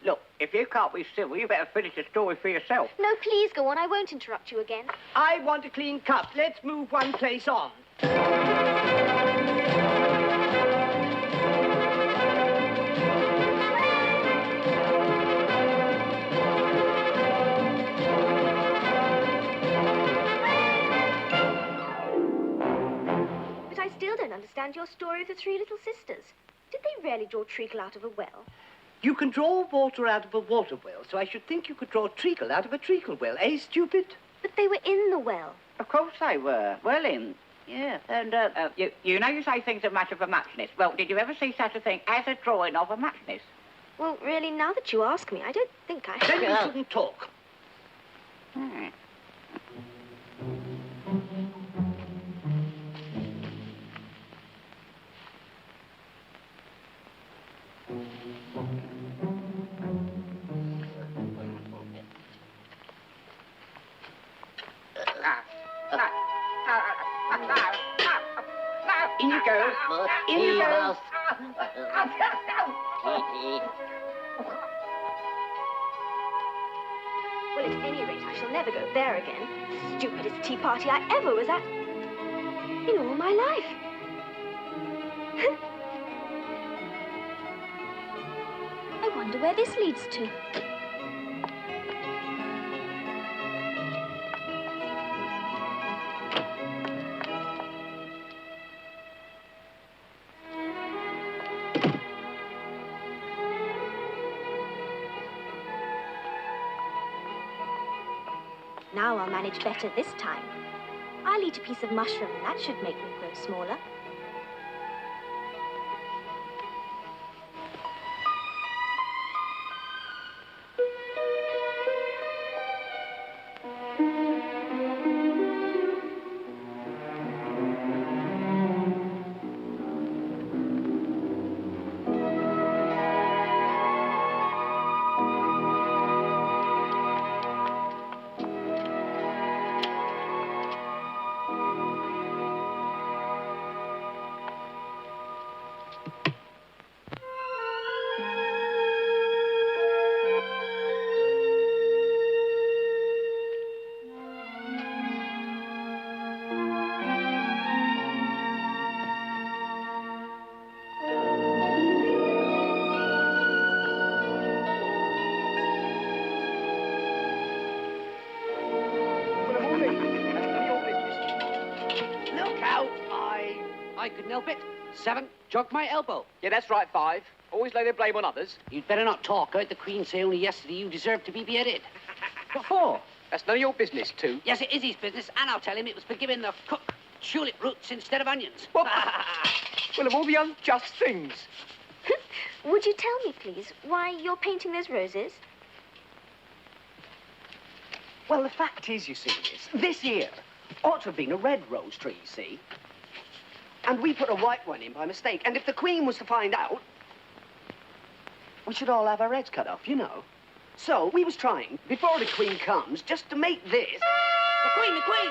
Look, if you can't be civil, you better finish the story for yourself.
No, please go on. I won't interrupt you again.
I want a clean cup. Let's move one place on.
But I still don't understand understand your story of the three little sisters. Did they really draw treacle out of a well?
You can draw water out of a water well, so I should think you could draw treacle out of a treacle well, eh, stupid?
But they were in the well.
Of course they were. Well in. Yeah, and you know you say things that matter for muchness. Well, did you ever see such a thing as a drawing of a muchness?
Well, really, now that you ask me, I don't think I
Then you
have.
shouldn't talk.
Hmm.
In you go. In you go.
Well, at any rate, I shall never go there again. Stupidest tea party I ever was at in all my life.
I wonder where this leads to. Now I'll manage better this time. I'll eat a piece of mushroom and that should make me grow smaller.
I couldn't help it. 7, jogged my elbow.
Yeah, that's right, 5. Always lay the blame on others.
You'd better not talk. I heard the Queen say only yesterday you deserved to be beheaded. What for?
That's none of your business, 2.
Yes, it is his business, and I'll tell him it was for giving the cook tulip roots instead of onions.
Well, well, of all the unjust things.
Would you tell me, please, why you're painting those roses?
Well, the fact is, you see, this year ought to have been a red rose tree, see? And we put a white one in by mistake. And if the Queen was to find out, we should all have our heads cut off, you know. So we was trying, before the Queen comes, just to make this... The Queen, the Queen!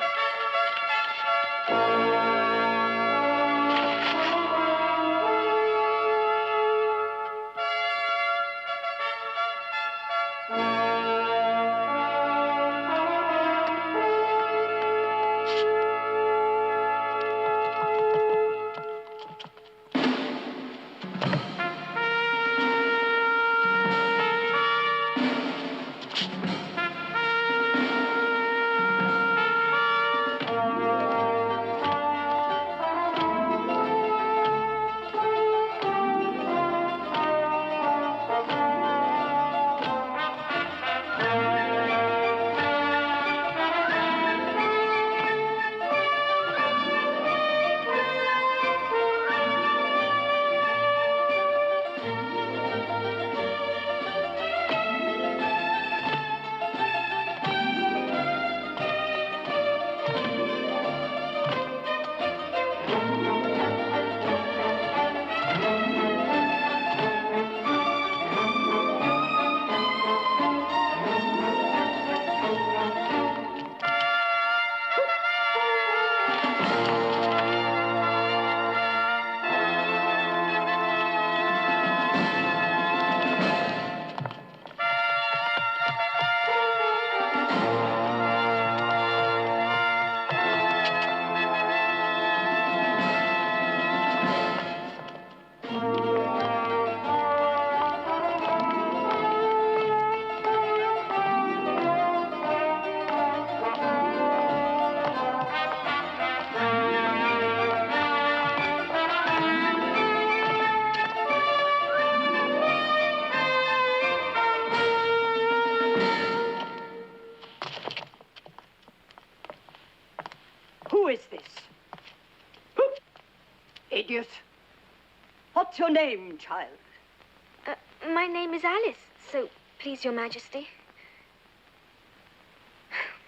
Who is this? Idiot. What's your name, child?
My name is Alice, so please, Your Majesty.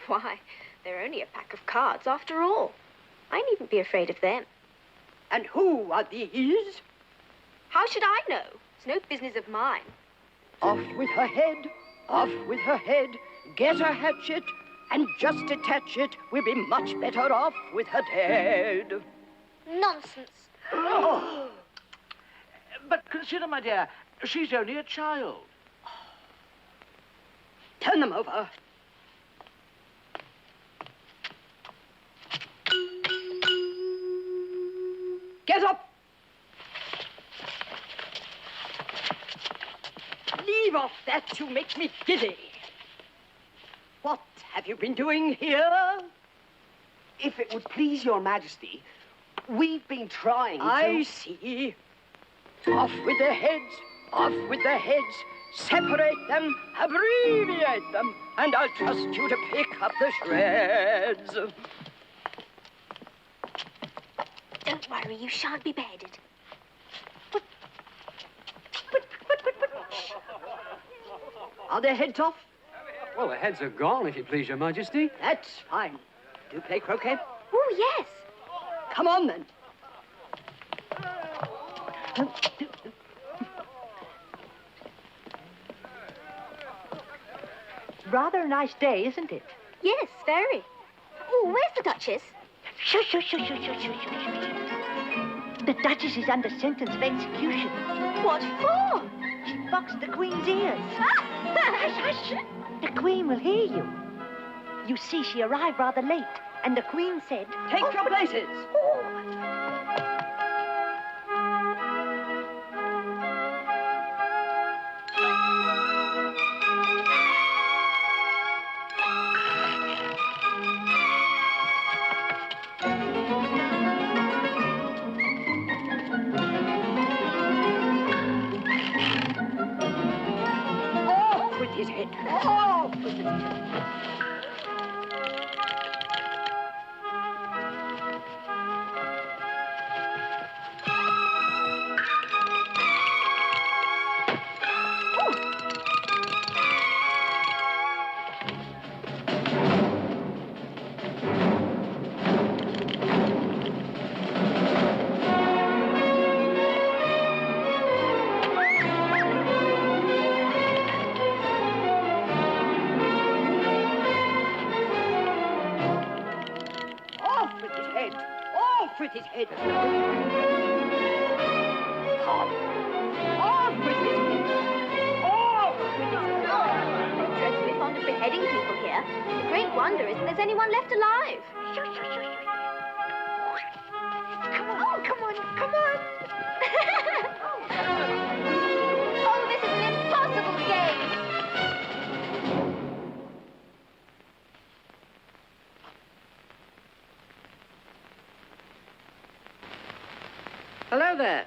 Why, they're only a pack of cards after all. I needn't be afraid of them.
And who are these?
How should I know? It's no business of mine.
Off with her head, off with her head. Get a hatchet and just attach it. We'll be much better off with her dead.
Nonsense.
Oh. But consider, my dear, she's only a child.
Turn them over. Get up! Leave off that, you make me giddy. What have you been doing here?
If it would please your majesty, we've been trying to...
I see. Off with their heads, off with their heads. Separate them, abbreviate them, and I'll trust you to pick up the shreds.
Don't worry, you shan't be beheaded.
Are their heads off?
Well, the heads are gone, if you please, Your Majesty.
That's fine. Do you play croquet?
Oh, yes.
Come on, then.
Rather a nice day, isn't it?
Yes, very. Oh, where's the Duchess?
Shush, shush, shush, shush, shush, shush, shush, shush. The Duchess is under sentence of execution.
What for?
She boxed the Queen's ears. Hush, hush. The Queen will hear you. You see, she arrived rather late, and the Queen said...
Take your places. Off with his head. Off with his head. Off with his head. Off with his head. Off with his head. Off with his head.
They're dreadfully fond of beheading people here. The great wonder is that there's anyone left alive.
Shush, shush, shush, shush. Come on, oh, come on, come on.
Oh, this is an impossible game.
Hello there.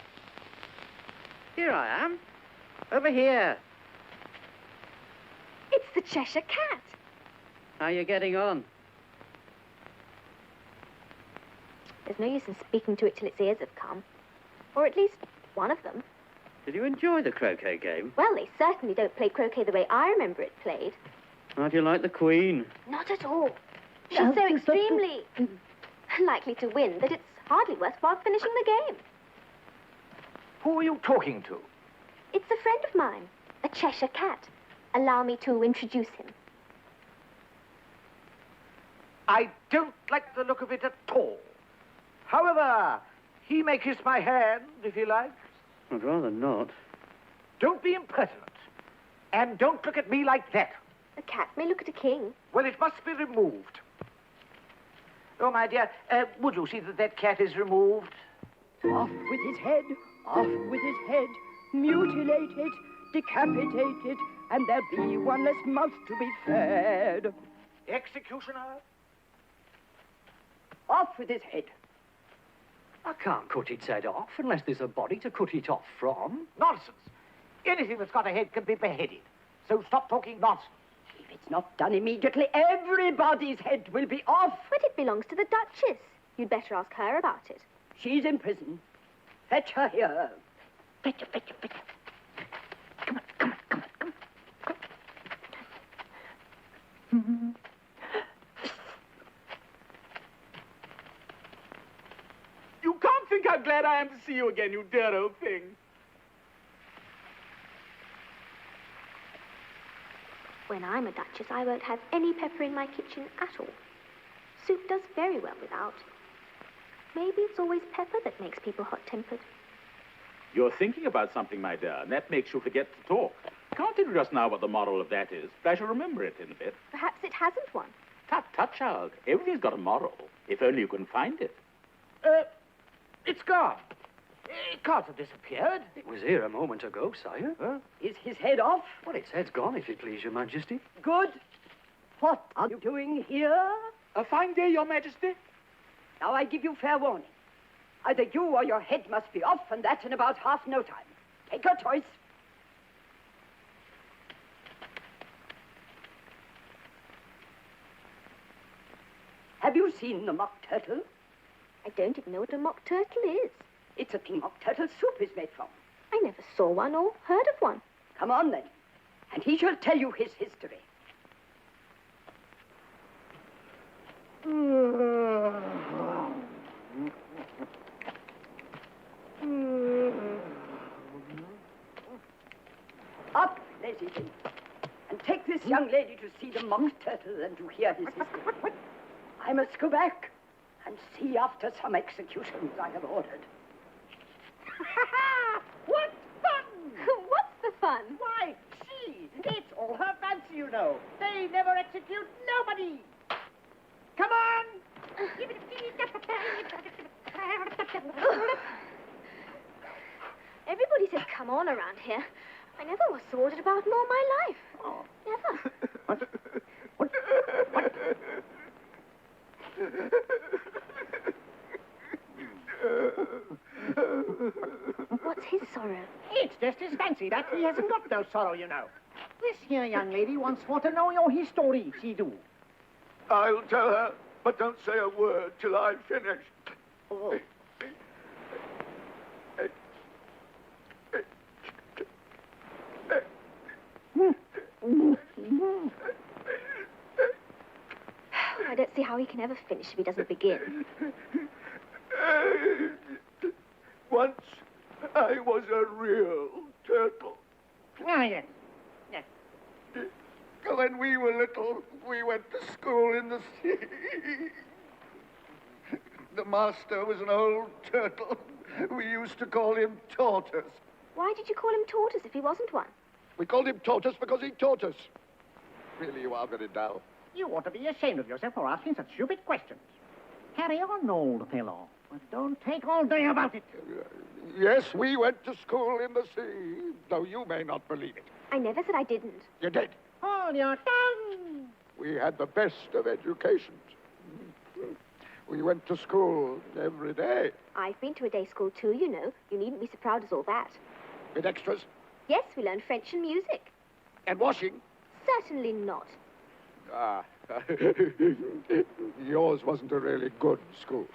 Here I am. Over here.
It's the Cheshire Cat.
How are you getting on?
There's no use in speaking to it till its ears have come. Or at least one of them.
Did you enjoy the croquet game?
Well, they certainly don't play croquet the way I remember it played.
How do you like the Queen?
Not at all. She's so extremely likely to win that it's hardly worthwhile finishing the game.
Who are you talking to?
It's a friend of mine, a Cheshire Cat. Allow me to introduce him.
I don't like the look of it at all. However, he may kiss my hand if he likes.
I'd rather not.
Don't be impertinent. And don't look at me like that.
A cat may look at a king.
Well, it must be removed. Oh, my dear, would you see that that cat is removed?
Off with his head, off with his head. Mutilate it, decapitate it, and there'll be one less mouth to be fed.
Executioner?
Off with his head.
I can't cut its head off unless there's a body to cut it off from.
Nonsense. Anything that's got a head can be beheaded. So stop talking nonsense.
Leave it it's not done immediately, everybody's head will be off.
But it belongs to the Duchess. You'd better ask her about it.
She's in prison. Fetch her here.
Fetch her, fetch her, fetch her.
You can't think how glad I am to see you again, you dear old thing.
When I'm a Duchess, I won't have any pepper in my kitchen at all. Soup does very well without. Maybe it's always pepper that makes people hot-tempered.
You're thinking about something, my dear, and that makes you forget to talk. Can't tell you just now what the moral of that is, but I shall remember it in a bit.
Perhaps it hasn't one.
Tut, tut, child. Everything's got a moral, if only you can find it.
It's gone. It can't have disappeared.
It was here a moment ago, sire.
Huh?
Is his head off?
Well, its head's gone, if it please your majesty.
Good. What are you doing here?
A fine day, your majesty.
Now I give you fair warning. Either you or your head must be off, and that in about half no time. Take your choice. Have you seen the mock turtle?
I don't even know what a mock turtle is.
It's a thing mock turtle soup is made from.
I never saw one or heard of one.
Come on, then, and he shall tell you his history. Up, lazy thing, and take this young lady to see the mock turtle and to hear his history. I must go back and see after some executions I have ordered.
What fun!
What's the fun?
Why, see, it's all her fancy, you know. They never execute nobody. Come on!
Everybody says come on around here. I never was so ordered about in all my life.
Oh.
Never. What's his sorrow?
It's just his fancy that he hasn't got no sorrow, you know. This here young lady wants for to know your history, she do.
I'll tell her, but don't say a word till I've finished.
Oh.
I don't see how he can ever finish if he doesn't begin.
Once I was a real turtle.
Ah, yes. Yes.
When we were little, we went to school in the sea. The master was an old turtle. We used to call him Tortoise.
Why did you call him Tortoise if he wasn't one?
We called him Tortoise because he taught us. Really, you are very dull.
You ought to be ashamed of yourself for asking such stupid questions. Carry on, old fellow. But don't take all day about it.
Yes, we went to school in the sea, though you may not believe it.
I never said I didn't.
You did.
Hold your tongue.
We had the best of educations. We went to school every day.
I've been to a day school too, you know. You needn't be so proud as all that.
With extras?
Yes, we learned French and music.
And washing?
Certainly not.
Ah, yours wasn't a really good school.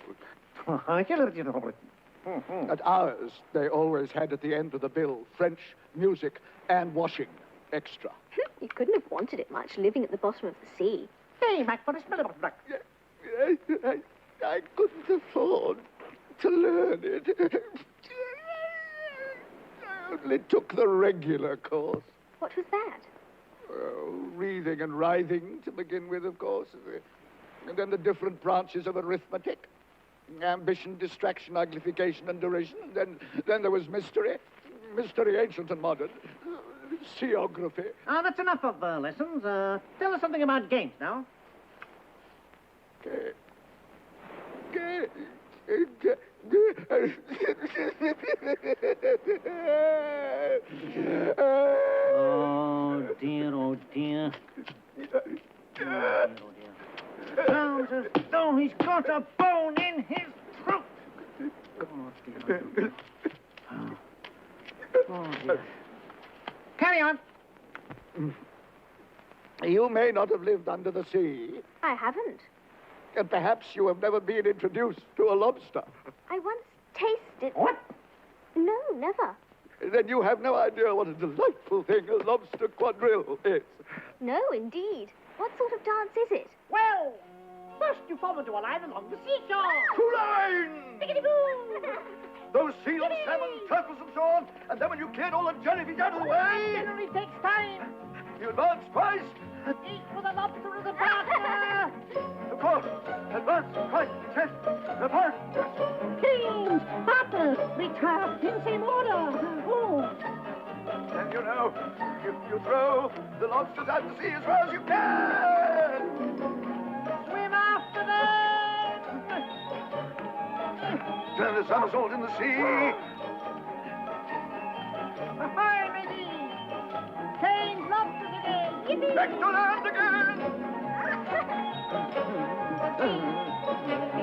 At ours, they always had at the end of the bill French, music, and washing extra.
You couldn't have wanted it much, living at the bottom of the sea.
Hey, Mac, for a smell of black.
I couldn't afford to learn it. I only took the regular course.
What was that?
Reading and writing to begin with, of course. And then the different branches of arithmetic. Ambition, distraction, uglification, and derision. And then there was mystery. Mystery, ancient and modern. Geography.
Ah, that's enough of lessons. Tell us something about games now.
Oh, dear, oh, dear. Oh, dear.
Sounds as though he's got a bone in his throat. Oh, dear. Oh, dear. Carry on.
You may not have lived under the sea,
I haven't.
and perhaps you have never been introduced to a lobster.
I once tasted...
What?
No, never.
Then you have no idea what a delightful thing a lobster quadrille is.
No, indeed. What sort of dance is it?
Well, first you fall into a line along the seashore.
Two lines!
Biggity-boo!
Those seals, salmon, turtles, and so on. And then when you cleared all the jellyfish out of the way,
Generally takes time.
you advance twice.
Each with a lobster as a partner.
Of course, advance twice, chest, reverse.
Teams, partners, retard in same order. Oh.
Then you know, you throw the lobsters out to sea as far as you can.
Swim after them.
Turn the somersault in the sea.
Ahoy, matey. Change lobsters again. Yippee.
Back to land again.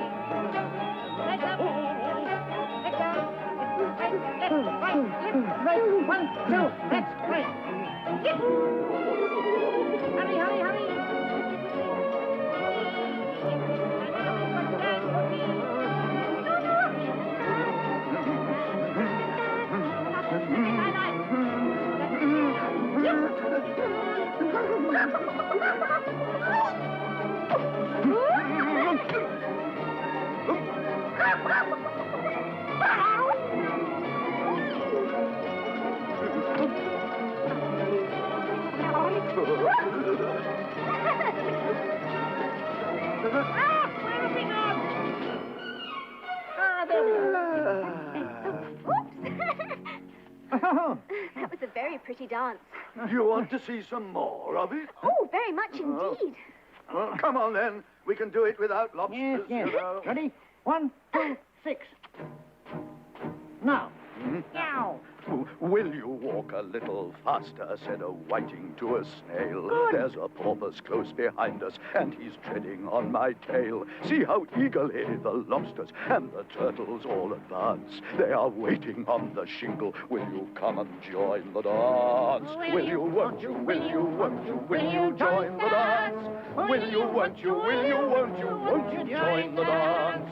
Right up. Right down. Right. 1, 2. That's right. Yip. Hurry, hurry, hurry.
That was a very pretty dance.
You want to see some more of it?
Oh, very much indeed.
Well, come on then. We can do it without lobsters,
Yes.
you know.
Ready? 1, 2, 6. Now. Now.
Will you walk a little faster, said a whiting to a snail. There's a porpoise close behind us, and he's treading on my tail. See how eagerly the lobsters and the turtles all advance. They are waiting on the shingle. Will you come and join the dance? Will you, won't you, will you, won't you, will you join the dance? Will you, won't you, will you, won't you join the dance?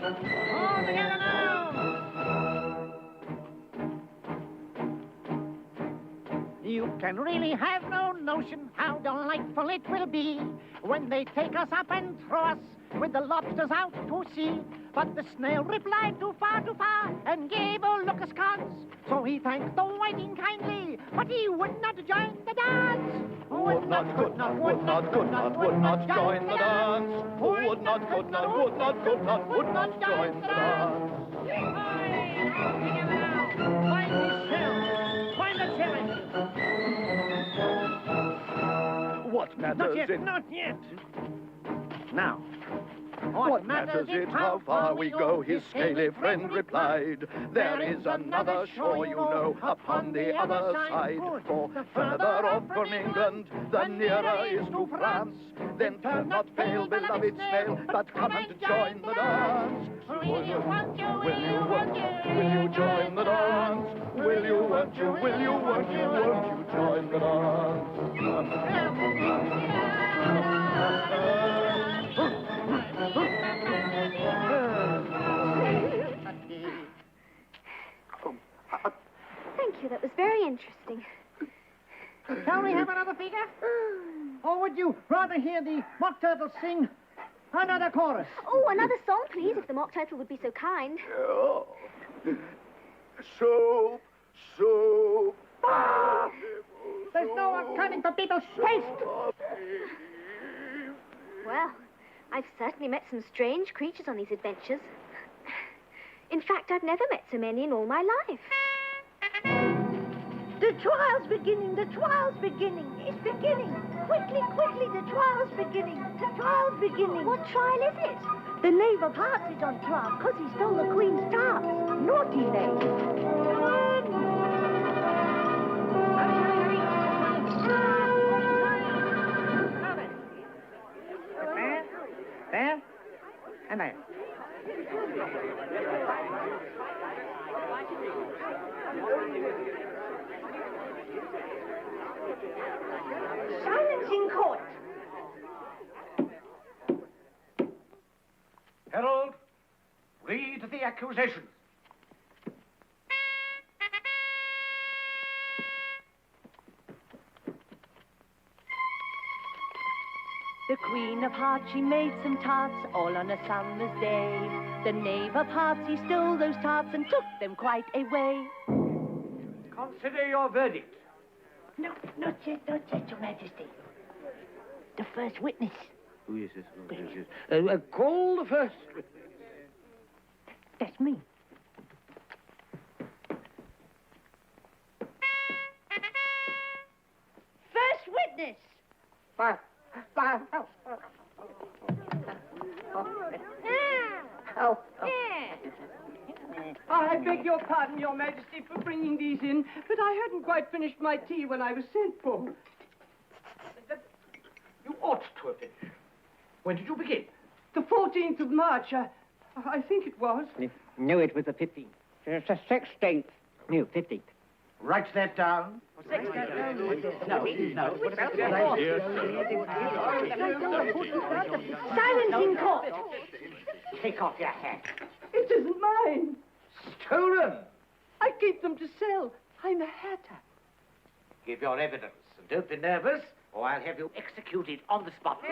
All together now. You can really have no notion how delightful it will be when they take us up and throw us with the lobsters out to sea. But the snail replied too far, and gave a look askance. So he thanked the whiting kindly, but he would not join the dance.
Would not, could not, would not, could not, would not join the dance. Would not, could not, would not, could not, would not join the dance.
Find the shell. Find the jelly.
What matters
Not yet,
it?
not yet. Now.
What matters it how far we go, his scaly friend replied. There is another shore, you know, upon the other side. For further off from England, the nearer is to France. Then turn not pale, beloved snail, but come and join the dance. Will you, won't you, will you, won't you, will you join the dance? Will you, won't you, will you, won't you, won't you join the dance?
Thank you, that was very interesting.
Shall we have another figure? Or would you rather hear the mock turtle sing another chorus?
Oh, another song, please, if the mock turtle would be so kind.
Oh. Soup, soup.
There's no accounting for people's taste.
Well, I've certainly met some strange creatures on these adventures. In fact, I've never met so many in all my life.
The trial's beginning, the trial's beginning. It's beginning. Quickly, quickly, the trial's beginning. The trial's beginning.
What trial is it?
The Knave of Hearts is on trial because he stole the Queen's tarts. Naughty knave. Come on.
There, and there.
Silence in court.
Herald, read the accusations.
The Queen of Hearts, she made some tarts all on a summer's day. The Knave of Hearts, he stole those tarts and took them quite away.
Consider your verdict.
No, not yet, Your Majesty. The first witness.
Who is this? Call the first witness.
That's me. First witness.
I beg your pardon, Your Majesty, for bringing these in, but I hadn't quite finished my tea when I was sent for.
You ought to have finished. When did you begin?
The 14th of March, I think it was.
No, it was the 15th. It's the 16th. No, 15th.
Write that down.
No.
Silence in court.
Take off your hat.
It isn't mine.
Stolen.
I keep them to sell. I'm a hatter.
Give your evidence, and don't be nervous, or I'll have you executed on the spot.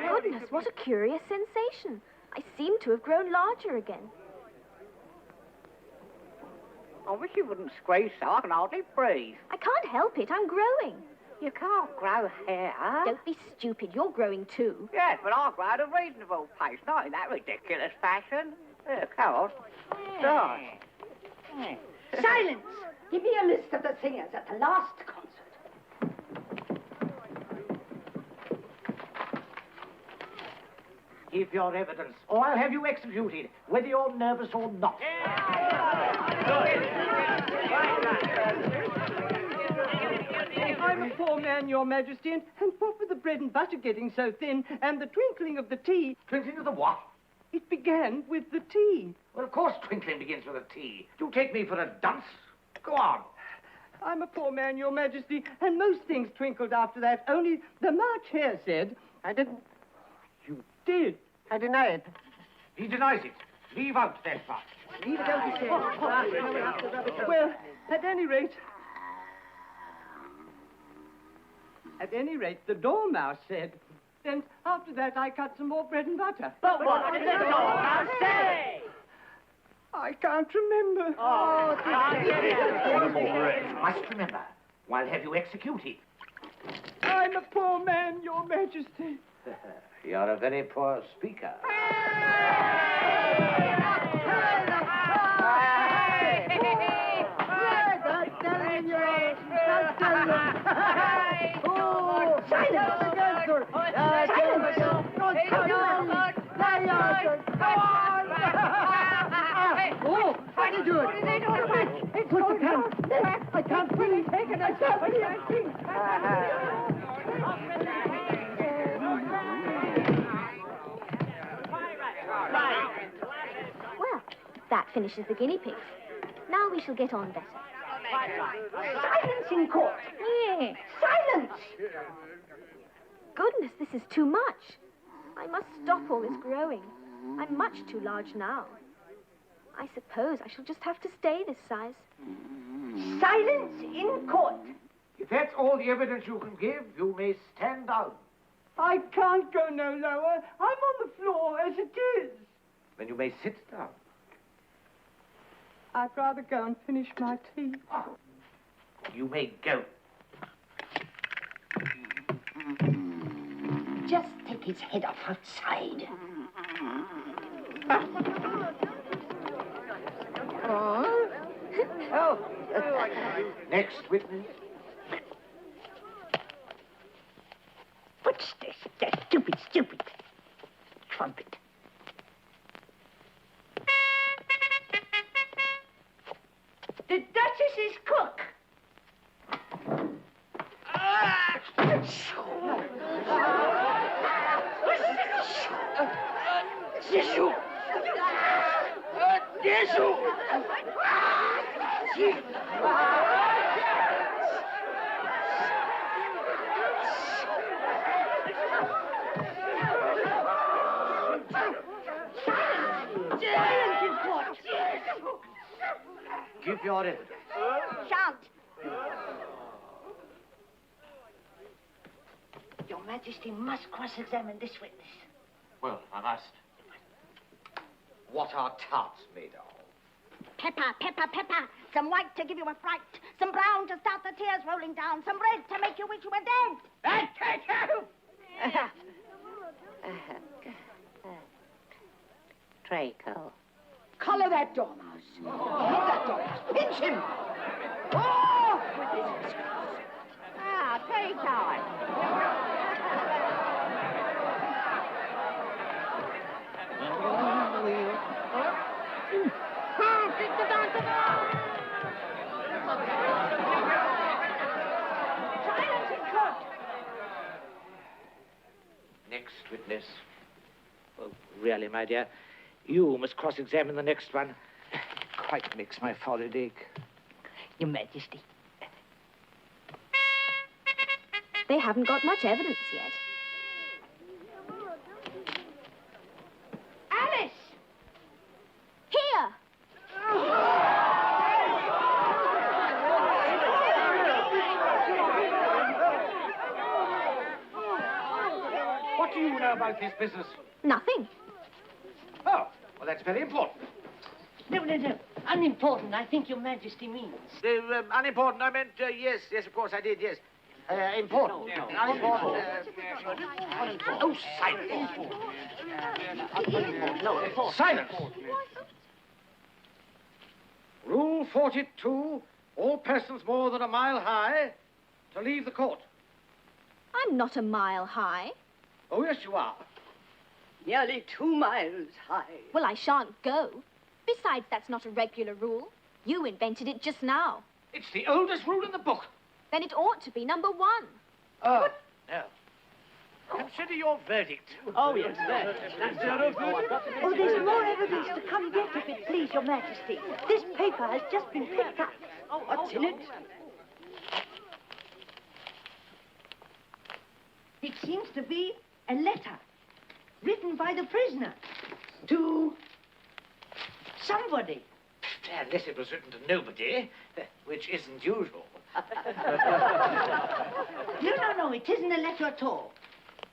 Goodness, what a curious sensation. I seem to have grown larger again.
I wish you wouldn't scream so I can hardly breathe.
I can't help it. I'm growing.
You can't grow hair.
Don't be stupid. You're growing too.
Yes, but I grow at a reasonable pace, not in that ridiculous fashion. Come on. Start.
Silence! Give me a list of the singers at the last concert.
Give your evidence, or I'll have you executed, whether you're nervous or not.
I'm a poor man, Your Majesty, and what with the bread and butter getting so thin and the twinkling of the tea...
Twinkling of the what?
It began with the tea.
Well, of course twinkling begins with a T. You take me for a dunce? Go on.
I'm a poor man, Your Majesty, and most things twinkled after that, only the March Hare said...
I didn't.
You did.
I deny it.
He denies it. Leave out that part.
Leave it out, he said. Well, at any rate... At any rate, the Dormouse said. Then, after that, I cut some more bread and butter.
But what did the Dormouse say?
I can't remember.
You must remember, or I'll have you executed.
I'm a poor man, Your Majesty.
You're a very poor speaker.
Oh, very good. What are they doing? It's put the pen. I can't really take it. I can't really
Well, that finishes the guinea pigs. Now we shall get on better.
Silence in court.
Yeah.
Silence!
Goodness, this is too much. I must stop all this growing. I'm much too large now. I suppose I shall just have to stay this size.
Silence in court.
If that's all the evidence you can give, you may stand down.
I can't go no lower. I'm on the floor as it is.
Then you may sit down.
I'd rather go and finish my tea.
You may go.
Just take his head off outside.
Next witness.
What's this? That stupid trumpet. The Duchess's cook.
Jesus!
Give your evidence.
Shan't. Your Majesty must cross-examine this witness.
Well, I must. What are tarts made of?
Pepper, pepper, pepper. Some white to give you a fright. Some brown to start the tears rolling down. Some red to make you wish you were dead.
I take you!
Draco.
Collar that dormouse. Hit that dormouse. Pinch him. Oh, with his whiskers.
Ah, take on.
Silence in court.
Next witness. Oh, really, my dear, you must cross-examine the next one. Quite makes my forehead ache.
Your Majesty.
They haven't got much evidence yet.
Alice!
Here!
What do you know about this business?
Nothing.
Oh, well, that's very important.
No. Unimportant, I think Your Majesty means.
Unimportant, I meant, yes, of course I did, yes. Important.
No.
Unimportant. Oh, silence.
No,
Silence. Rule 42, all persons more than a mile high to leave the court.
I'm not a mile high.
Oh, yes, you are.
Nearly 2 miles high.
Well, I shan't go. Besides, that's not a regular rule. You invented it just now.
It's the oldest rule in the book.
Then it ought to be number 1.
Oh, no. Consider your verdict.
Oh, yes, there. Oh, there's more evidence to come yet, if it please Your Majesty. This paper has just been picked up.
What's in it?
It seems to be a letter written by the prisoner to somebody.
Unless it was written to nobody, which isn't usual.
No, it isn't a letter at all.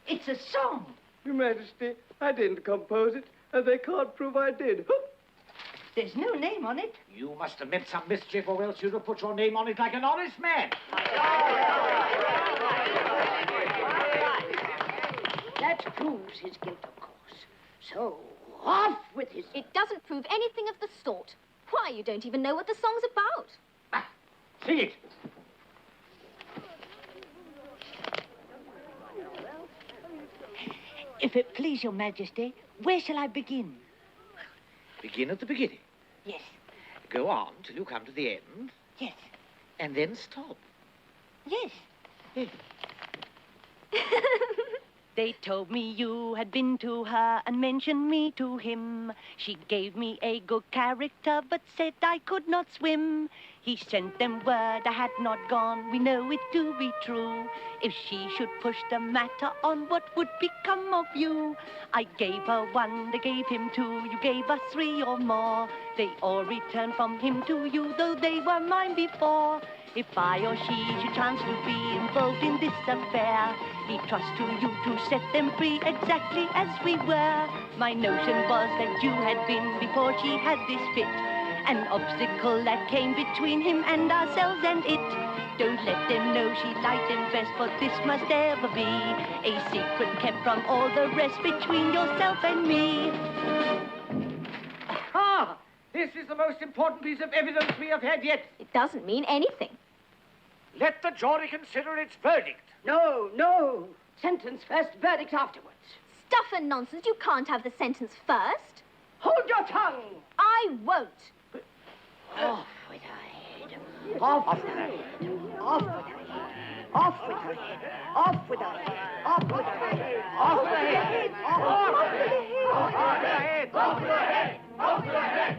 It's a song.
Your Majesty, I didn't compose it, and they can't prove I did.
There's no name on it.
You must have meant some mischief, or else you'd have put your name on it like an honest man.
That proves his guilt, of course. So, off with his...
It doesn't prove anything of the sort. Why, you don't even know what the song's about.
See it.
If it please Your Majesty, where shall I begin?
Begin at the beginning.
Yes.
Go on till you come to the end.
Yes.
And then stop.
Yes.
They told me you had been to her and mentioned me to him. She gave me a good character, but said I could not swim. He sent them word I had not gone. We know it to be true. If she should push the matter on, what would become of you? I gave her 1, they gave him 2, you gave us 3 or more. They all returned from him to you, though they were mine before. If I or she should chance to be involved in this affair, we trust to you to set them free exactly as we were. My notion was that you had been before she had this fit, an obstacle that came between him and ourselves and it. Don't let them know she liked them best, for this must ever be a secret kept from all the rest between yourself and me.
Ah! This is the most important piece of evidence we have had yet.
It doesn't mean anything.
Let the jury consider its verdict.
No. Sentence first, verdict afterwards.
Stuff and nonsense. You can't have the sentence first.
Hold your tongue.
I won't.
Off with her head. Off with her head. Off with her head. Off with her head. Off with her head. Off with her head. Off with her head. Off with her head. Off with her head. Off with her head. Off with her head. Off with her head.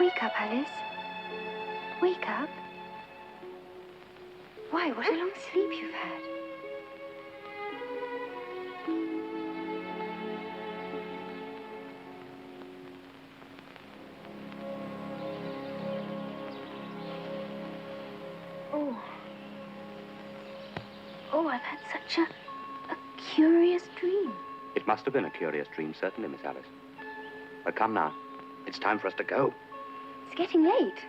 Wake up, Alice. Wake up. Why, what a long sleep you've had. Oh, I've had such a curious dream.
It must have been a curious dream, certainly, Miss Alice. But come now. It's time for us to go.
It's getting late.